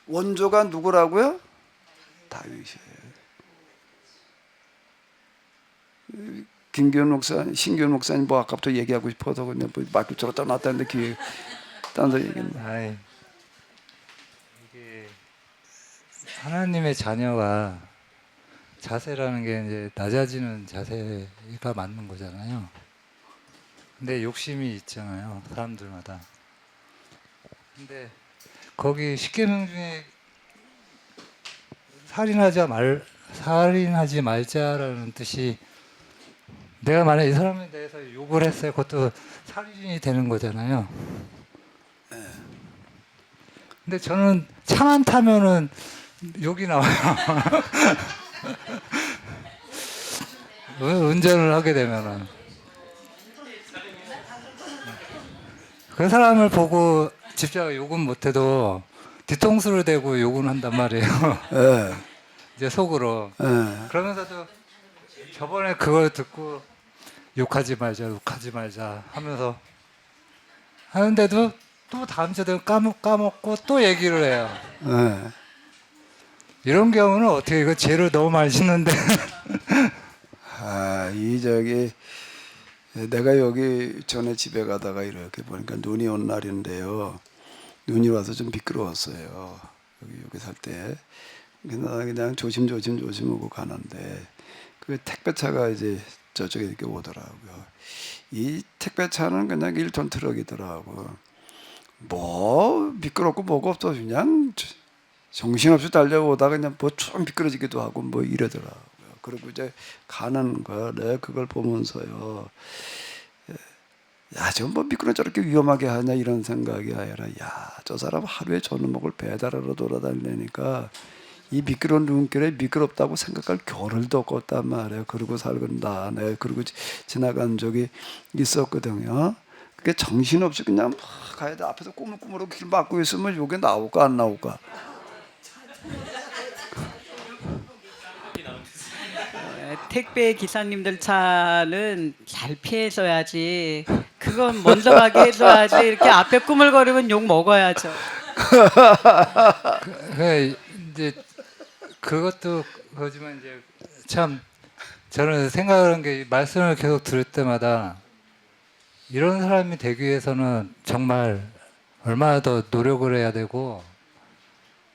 원조가 누구라고요? 다윗이에요. 김기현 목사님, 신기현 목사님 뭐 아까부터 얘기하고 싶어서 그냥 마이크 들었다 놨다 했는데 기회 딴 데 얘기했네. 이게 하나님의 자녀가 자세라는 게 이제 낮아지는 자세가 맞는 거잖아요. 근데 욕심이 있잖아요, 사람들마다. 근데 거기 10계명 중에 살인하지 말자라는 뜻이 내가 만약 이 사람에 대해서 욕을 했어요. 그것도 살인이 되는 거잖아요. 근데 저는 차만 타면은 욕이 나와요. 운전을 하게 되면은 그 사람을 보고 집사가 욕은 못해도 뒤통수를 대고 욕은 한단 말이에요. 예. 이제 속으로. 예. 그러면서도 저번에 그걸 듣고 욕하지 말자 하면서 하는데도 또 다음 주에 까먹고 또 얘기를 해요. 예. 이런 경우는 어떻게 이거 죄를 너무 많이 짓는데 내가 여기 전에 집에 가다가 이렇게 보니까 눈이 온 날인데요. 눈이 와서 좀 미끄러웠어요. 여기 살 때. 그냥 조심하고 가는데 그 택배차가 이제 저쪽에 이렇게 오더라고요. 이 택배차는 그냥 1톤 트럭이더라고. 뭐 미끄럽고 뭐가 없어 그냥 정신없이 달려오다가 그냥 뭐 좀 미끄러지기도 하고 뭐 이러더라고요. 그리고 이제 가는 거야. 내가 그걸 보면서요. 야, 저 뭐 미끄러 저렇게 위험하게 하냐 이런 생각이 아니라 야, 저 사람 하루에 저녁먹을 배달하러 돌아다니니까 이 미끄러운 눈길에 미끄럽다고 생각할 겨를도 없었단 말이에요. 그러고 살건다. 내가 그러고 지나간 적이 있었거든요. 그게 정신없이 그냥 막 가야 돼. 앞에서 꾸물꾸물하고 길 막고 있으면 요게 나올까 안 나올까. 택배 기사님들 차는 잘 피해서야지. 그건 먼저 가게 해줘야지. 이렇게 앞에 꾸물거리면 욕 먹어야죠. 이제 그것도 그거지만 이제 참 저는 생각하는 게 말씀을 계속 들을 때마다 이런 사람이 되기 위해서는 정말 얼마나 더 노력을 해야 되고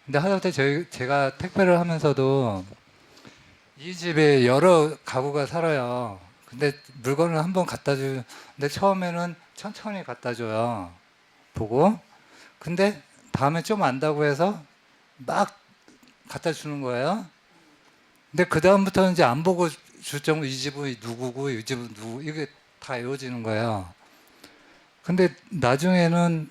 근데 하다못해 제가 택배를 하면서도 이 집에 여러 가구가 살아요. 근데 물건을 한번 갖다 주는데 처음에는 천천히 갖다 줘요. 보고 근데 다음에 좀 안다고 해서 막 갖다 주는 거예요. 근데 그 다음부터는 이제 안 보고 줄 정도 이 집은 누구고 이 집은 누구 이게 다 외워지는 거예요. 근데 나중에는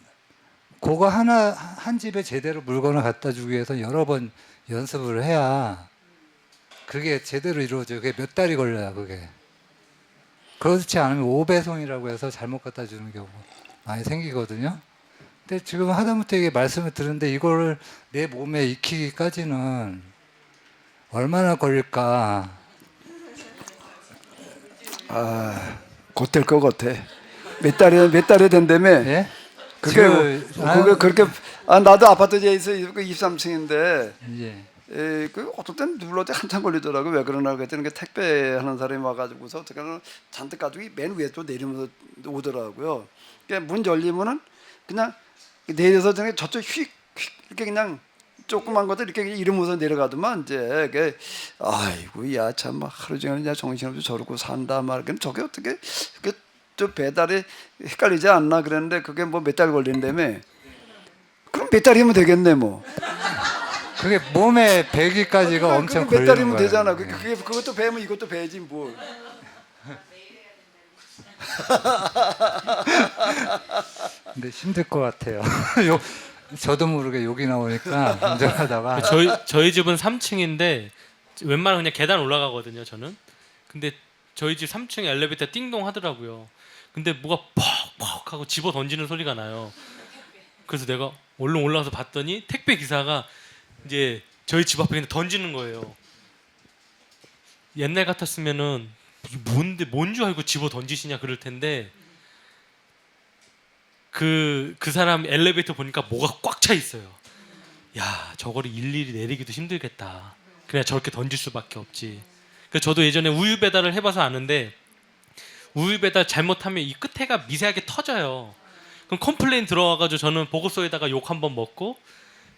그거 한 집에 제대로 물건을 갖다 주기 위해서 여러 번 연습을 해야 그게 제대로 이루어져요. 그게 몇 달이 걸려요. 그게 그렇지 않으면 5배송이라고 해서 잘못 갖다 주는 경우 많이 생기거든요. 근데 지금 하다못해 이게 말씀을 들은데 이거를 내 몸에 익히기까지는 얼마나 걸릴까? 아, 곧 될 것 같아. 몇 달이 된다며? 예? 그게 그렇게 나도 아파트에 있어 23층인데 이제 그 어떨 땐 눌러도 한참 걸리더라고. 왜 그러나 그랬더니 택배 하는 사람이 와가지고서 어떻게 하면 잔뜩 가지고 맨 위에 또 내리면서 오더라고요. 그러니까 문 열리면은 그냥 내려서 저쪽 휙 이렇게 그냥 조그만 것들 이렇게 이러면서 내려가더만 이제 그 아이고 야 참 하루 종일 그냥 정신없이 저러고 산다 말은 저게 어떻게 그게 저 배달이 헷갈리지 않나 그랬는데 그게 뭐 몇 달 걸린다며. 그럼 몇 달이면 되겠네 뭐. 그게 몸에 배기까지가 엄청 그게 몇 걸리는 달이면 거예요. 되잖아. 그것도 배면 이것도 배지 뭐. 근데 힘들 것 같아요. 저도 모르게 욕이 나오니까 운전하다가 저희 집은 3층인데 웬만하면 그냥 계단 올라가거든요. 저는. 근데 저희 집 3층 엘리베이터 띵동 하더라고요. 근데 뭐가 퍽퍽 하고 집어 던지는 소리가 나요. 그래서 내가 얼른 올라가서 봤더니 택배 기사가 이제 저희 집 앞에 그냥 던지는 거예요. 옛날 같았으면은 뭔 줄 알고 집어 던지시냐 그럴 텐데 그 사람 엘리베이터 보니까 뭐가 꽉 차 있어요. 야, 저거를 일일이 내리기도 힘들겠다. 그냥 저렇게 던질 수밖에 없지. 그래서 저도 예전에 우유 배달을 해봐서 아는데 우유 배달 잘못하면 이 끝에가 미세하게 터져요. 그럼 컴플레인 들어와가지고 저는 보고서에다가 욕 한번 먹고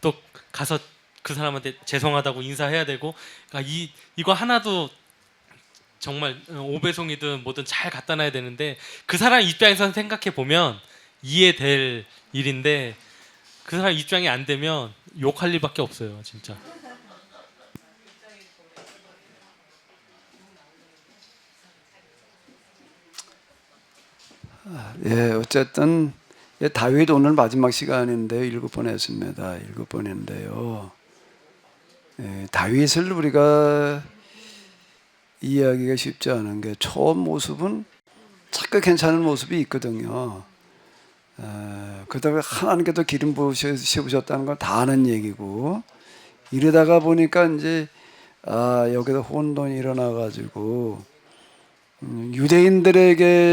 또 가서 그 사람한테 죄송하다고 인사해야 되고 그러니까 이거 하나도 정말 5배송이든 뭐든 잘 갖다 놔야 되는데 그 사람 입장에서 생각해 보면 이해될 일인데 그 사람 입장이 안 되면 욕할 일밖에 없어요, 진짜. 예, 어쨌든 다윗 오늘 마지막 시간인데 7번 했습니다. 7번인데요. 예, 다윗을 우리가 이해하기가 쉽지 않은 게 처음 모습은 자꾸 괜찮은 모습이 있거든요. 그다음에 하나님께서 기름 부으셨다는 건 다 아는 얘기고 이러다가 보니까 이제 여기서 혼돈이 일어나가지고 유대인들은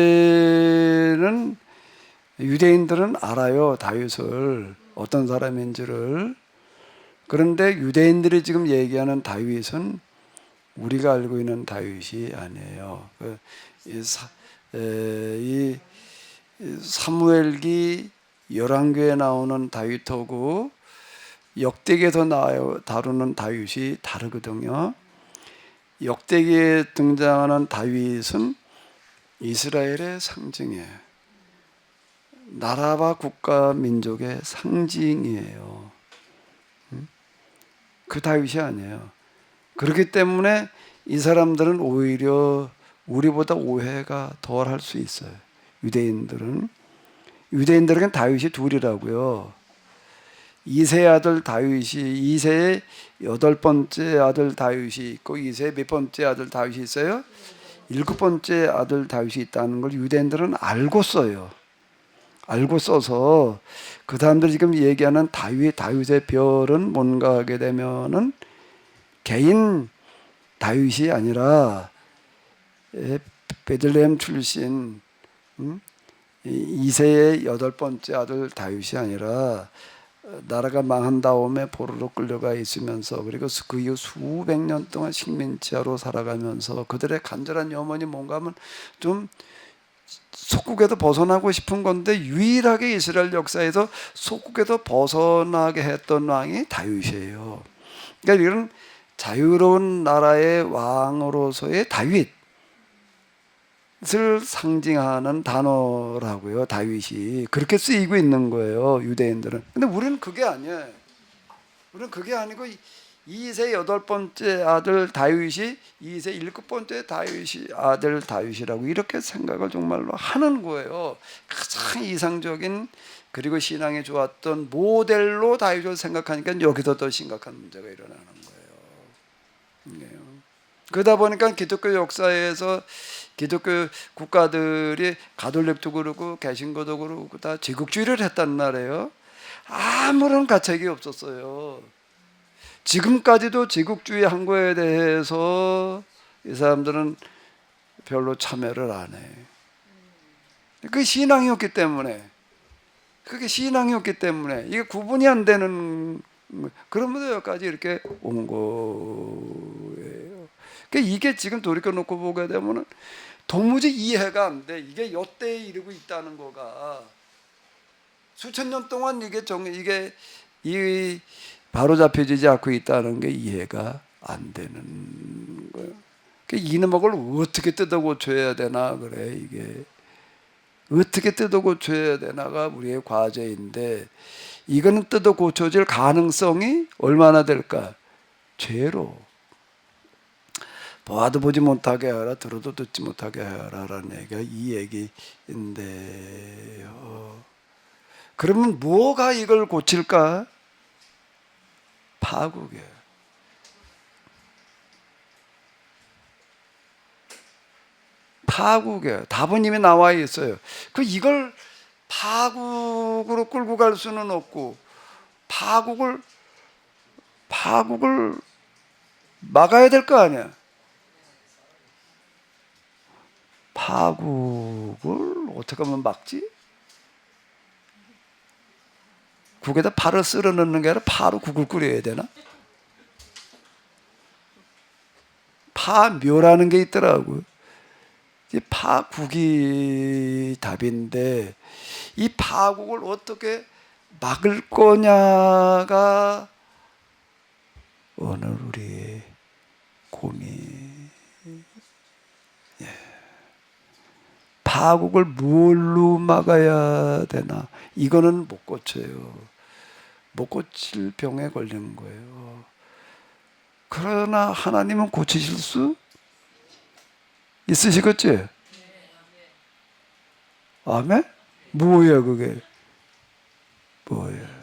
알아요. 다윗을 어떤 사람인지를. 그런데 유대인들이 지금 얘기하는 다윗은 우리가 알고 있는 다윗이 아니에요. 이 사무엘기 열왕기에 나오는 다윗하고 역대기에서 다루는 다윗이 다르거든요. 역대기에 등장하는 다윗은 이스라엘의 상징이에요. 나라와 국가 민족의 상징이에요. 그 다윗이 아니에요. 그렇기 때문에 이 사람들은 오히려 우리보다 오해가 덜 할 수 있어요. 유대인들에겐 다윗이 둘이라고요. 이세의 아들 다윗이, 이세의 8번째 아들 다윗이 있고, 이세의 몇 번째 아들 다윗이 있어요? 7번째 아들 다윗이 있다는 걸 유대인들은 알고 써요. 알고 써서 그 사람들이 지금 얘기하는 다윗의 별은 뭔가 하게 되면은 개인 다윗이 아니라 베들레헴 출신 이세의 8번째 아들 다윗이 아니라 나라가 망한 다음에 포로로 끌려가 있으면서, 그리고 그 이후 수백 년 동안 식민지하로 살아가면서 그들의 간절한 염원이 뭔가 하면 좀 속국에도 벗어나고 싶은 건데, 유일하게 이스라엘 역사에서 속국에도 벗어나게 했던 왕이 다윗이에요. 그러니까 이런 자유로운 나라의 왕으로서의 다윗을 상징하는 단어라고요. 다윗이 그렇게 쓰이고 있는 거예요, 유대인들은. 근데 우리는 그게 아니에요. 우리는 그게 아니고 이세 8번째 아들 다윗이 이세 7번째 다윗이 아들 다윗이라고 이렇게 생각을 정말로 하는 거예요. 가장 이상적인, 그리고 신앙이 좋았던 모델로 다윗을 생각하니까 여기서 더 심각한 문제가 일어나는 거예요. 그러다 보니까 기독교 역사에서 기독교 국가들이 가톨릭도 그렇고 개신교도 그렇고 다 제국주의를 했단 말이에요. 아무런 가책이 없었어요. 지금까지도 제국주의 한 거에 대해서 이 사람들은 별로 참여를 안 해. 그게 신앙이었기 때문에, 이게 구분이 안 되는, 그러면서 여기까지 이렇게 온 거예요. 그러니까 이게 지금 돌이켜놓고 보게 되면은 도무지 이해가 안 돼. 이게 요때에 이르고 있다는 거가 수천 년 동안 이게 바로 잡혀지지 않고 있다는 게 이해가 안 되는 거예요. 이놈을 어떻게 뜯어 고쳐야 되나, 그래. 이게 어떻게 뜯어 고쳐야 되나가 우리의 과제인데, 이거는 뜯어 고쳐질 가능성이 얼마나 될까? 죄로. 보아도 보지 못하게 하라, 들어도 듣지 못하게 하라라는 얘기가 이 얘기인데요. 그러면 뭐가 이걸 고칠까? 파국이에요. 파국이에요. 답은 이미 나와 있어요. 이걸 파국으로 끌고 갈 수는 없고, 파국을 막아야 될 거 아니야. 파국을 어떻게 하면 막지? 국에다 파를 쓸어 넣는 게 아니라 파로 국을 끓여야 되나? 파묘라는 게 있더라고요. 이 파국이 답인데, 이 파국을 어떻게 막을 거냐가 오늘 우리의 고민. 파국을 뭘로 막아야 되나? 이거는 못 고쳐요. 못 고칠 병에 걸린 거예요. 그러나 하나님은 고치실 수 있으시겠지? 아멘? 뭐야 그게? 뭐야?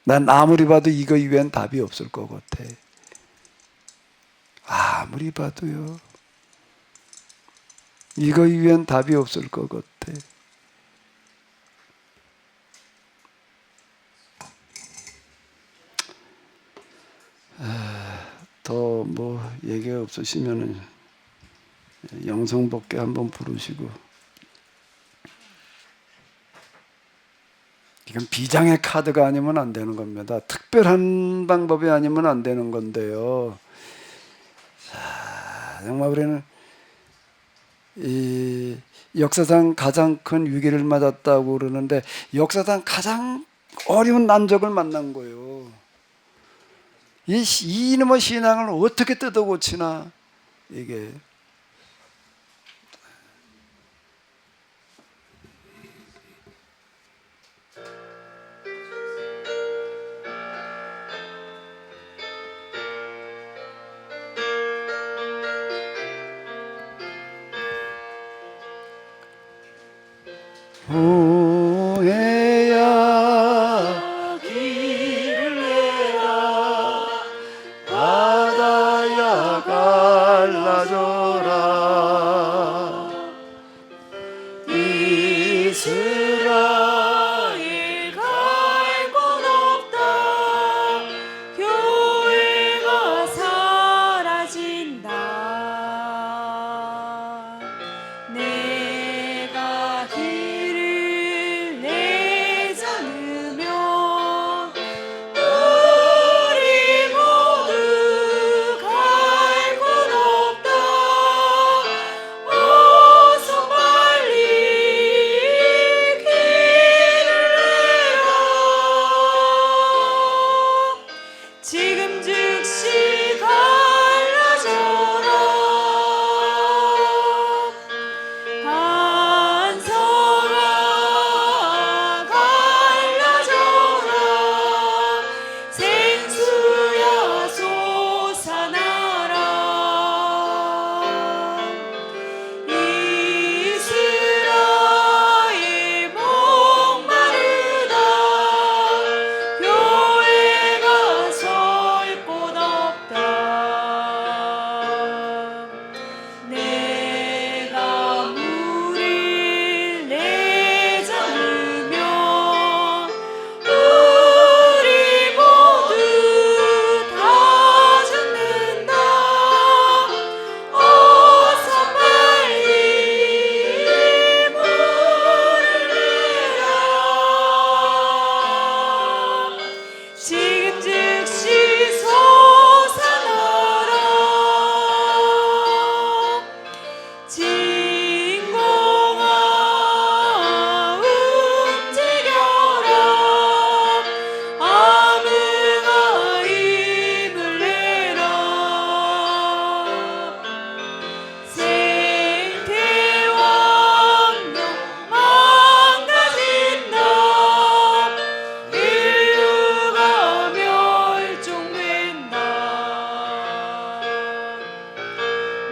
난 아무리 봐도 이거 이외엔 답이 없을 것 같아. 아무리 봐도요. 이거 이외엔 답이 없을 것 같아. 더 뭐 얘기가 없으시면은 영성복개 한번 부르시고. 이건 비장의 카드가 아니면 안 되는 겁니다. 특별한 방법이 아니면 안 되는 건데요. 자, 정말 우리는 이 역사상 가장 큰 위기를 맞았다고 그러는데, 역사상 가장 어려운 난적을 만난 거예요. 이놈의 신앙을 어떻게 뜯어 고치나, 이게 후회야 길을 내라 바다야 갈라져라 이스라엘 갈 곳 없다 교회가 사라진다 내가 길을 내지 않으면 우리 모두 갈 곳 없다 어서 빨리 길을 내라 지금 즉시 갈라져라 한성아 갈라져라 생수야 솟아나라 이스라엘 목마르다 교회가 설 곳 없다 내가 물을 내지 않으면 우리 모두 다 죽는다 어서 빨리 물을 내라 지금 즉시 솟아나라 진공아 움직여라 암흑아 힘을 내라 생태환경 망가진다 인류가 멸종된다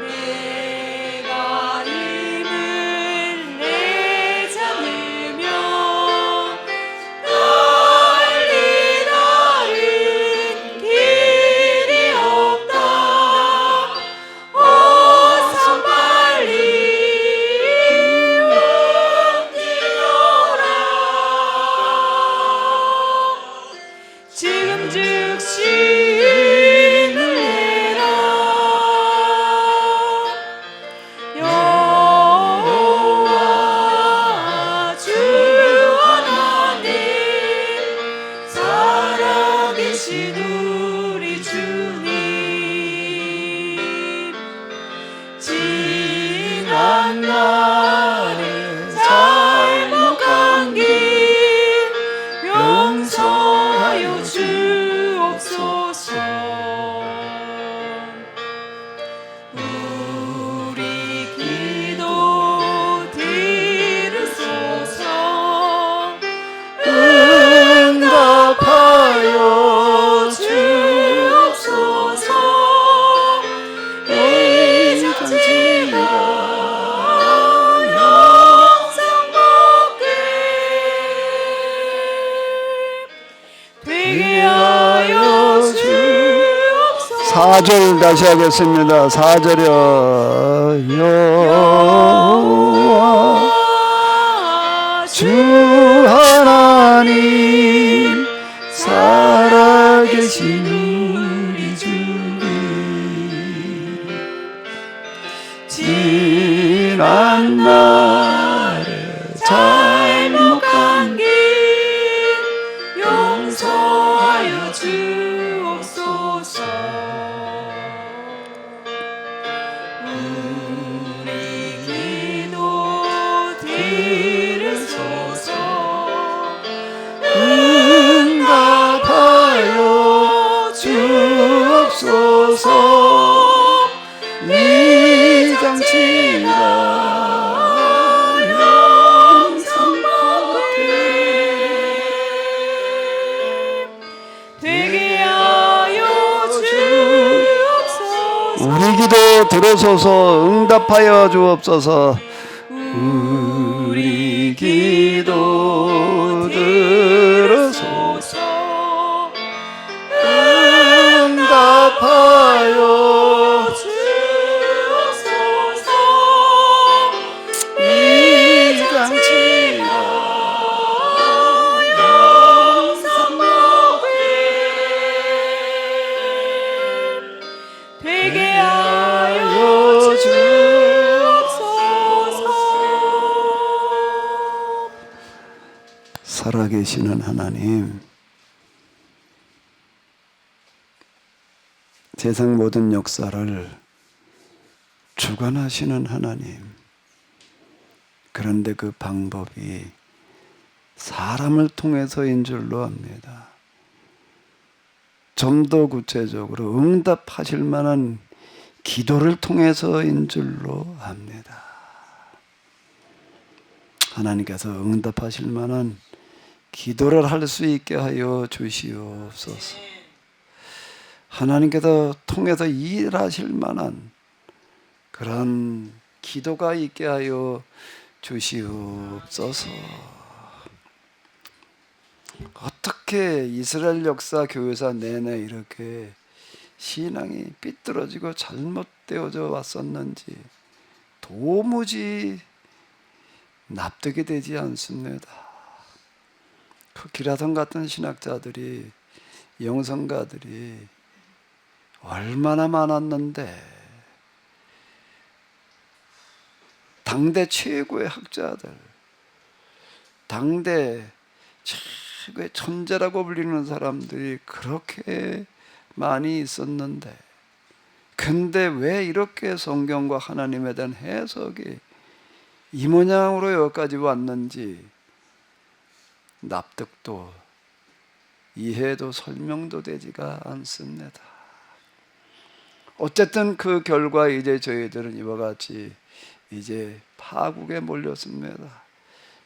내가 힘을 내지 않으면 널리 다른 길이 없다 어서 빨리 움직여라 지금 즉시 힘을 내라 여호와 주 하나님 살아계신 우리 주님 지난 날의 잘못한 길 용서하여 주옵소서 우리 기도 들으소서 응답하여 주옵소서 이 잔치가 영상 먹게 되게 하여 주옵소서 4절 다시 하겠습니다. 4절이요 여호와 주 하나님 살아계신 우리 주님 지난 날의 잘못한 길 용서하여 주옵소서 우리 기도 들으소서 응답하여 주옵소서 이 우리 기도 들어서서 응답하여 주옵소서. 우리 기도 들어서서 응답하여 주옵소서. 이 장치가 되게 하여 주옵소서. 살아계시는 하나님, 세상 모든 역사를 주관하시는 하나님, 그런데 그 방법이 사람을 통해서인 줄로 압니다. 좀 더 구체적으로 응답하실 만한 기도를 통해서인 줄로 압니다. 하나님께서 응답하실 만한 기도를 할 수 있게 하여 주시옵소서. 하나님께서 통해서 일하실 만한 그런 기도가 있게 하여 주시옵소서. 어떻게 이스라엘 역사 교회사 내내 이렇게 신앙이 삐뚤어지고 잘못되어져 왔었는지 도무지 납득이 되지 않습니다. 그 기라성 같은 신학자들이, 영성가들이 얼마나 많았는데, 당대 최고의 학자들, 당대 최고의 천재라고 불리는 사람들이 그렇게 많이 있었는데, 근데 왜 이렇게 성경과 하나님에 대한 해석이 이 모양으로 여기까지 왔는지 납득도 이해도 설명도 되지가 않습니다. 어쨌든 그 결과 이제 저희들은 이와 같이 이제 파국에 몰렸습니다.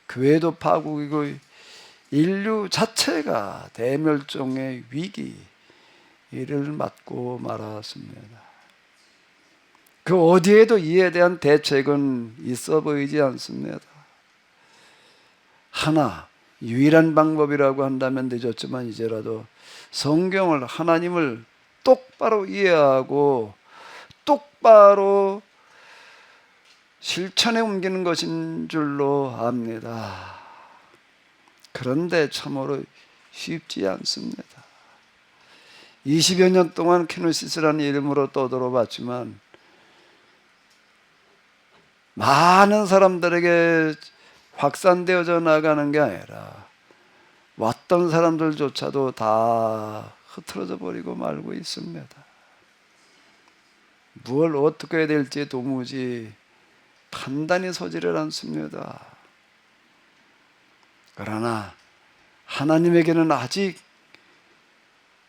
교회도 파국이고 인류 자체가 대멸종의 위기를 맞고 말았습니다. 그 어디에도 이에 대한 대책은 있어 보이지 않습니다. 하나, 유일한 방법이라고 한다면 늦었지만 이제라도 성경을, 하나님을 똑바로 이해하고 똑바로 실천에 옮기는 것인 줄로 압니다. 그런데 참으로 쉽지 않습니다. 20여 년 동안 키노시스라는 이름으로 떠들어봤지만 많은 사람들에게 확산되어져 나가는 게 아니라 왔던 사람들조차도 다 흐트러져 버리고 말고 있습니다. 무엇을 어떻게 해야 될지 도무지 판단이 서지를 않습니다. 그러나 하나님에게는 아직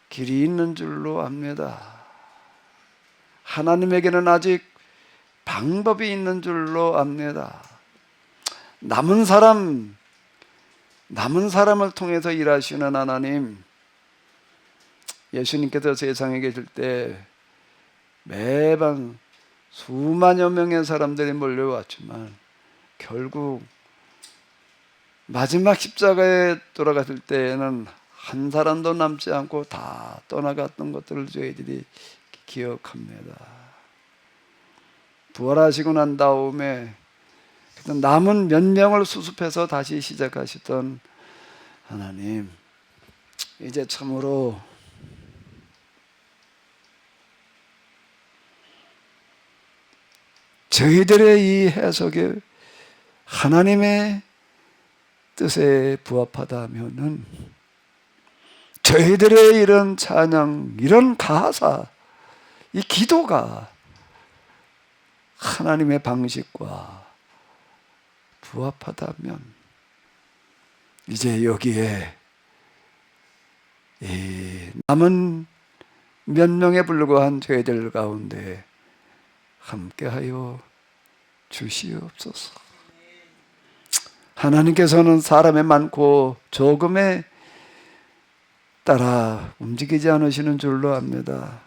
길이 있는 줄로 압니다. 하나님에게는 아직 방법이 있는 줄로 압니다. 남은 사람을 통해서 일하시는 하나님, 예수님께서 세상에 계실 때 매번 수만여 명의 사람들이 몰려왔지만 결국 마지막 십자가에 돌아갔을 때에는 한 사람도 남지 않고 다 떠나갔던 것들을 저희들이 기억합니다. 부활하시고 난 다음에 남은 몇 명을 수습해서 다시 시작하시던 하나님, 이제 참으로 저희들의 이 해석에 하나님의 뜻에 부합하다면은 저희들의 이런 찬양, 이런 가사, 이 기도가 하나님의 방식과 부합하다면 이제 여기에 이 남은 몇 명에 불과한 저희들 가운데 함께하여 주시옵소서. 하나님께서는 사람의 많고 적음에 따라 움직이지 않으시는 줄로 압니다.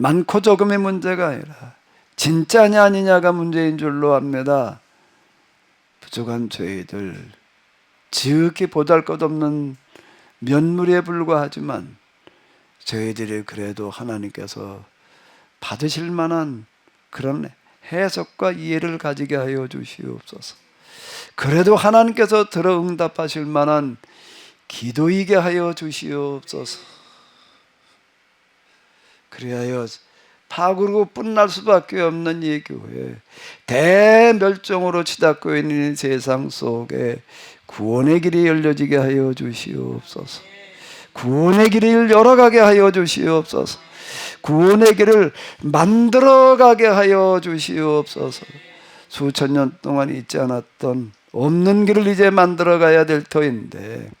많고 적음의 문제가 아니라 진짜냐 아니냐가 문제인 줄로 압니다. 부족한 저희들 지극히 보잘것없는 면물에 불과하지만 저희들이 그래도 하나님께서 받으실 만한 그런 해석과 이해를 가지게 하여 주시옵소서. 그래도 하나님께서 들어 응답하실 만한 기도이게 하여 주시옵소서. 그리하여 파국으로 끝날 수밖에 없는 이 교회, 대멸종으로 치닫고 있는 이 세상 속에 구원의 길이 열려지게 하여 주시옵소서. 구원의 길을 열어가게 하여 주시옵소서. 구원의 길을 만들어가게 하여 주시옵소서. 수천 년 동안 있지 않았던 없는 길을 이제 만들어가야 될 터인데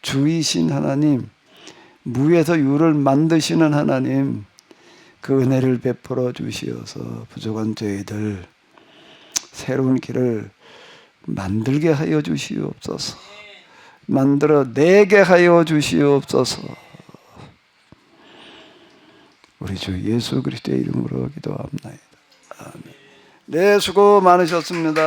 창조주이신 하나님, 무에서 유를 만드시는 하나님, 그 은혜를 베풀어 주시어서 부족한 저희들 새로운 길을 만들게 하여 주시옵소서. 만들어내게 하여 주시옵소서. 우리 주 예수 그리스도의 이름으로 기도합나이다. 아멘. 네, 수고 많으셨습니다.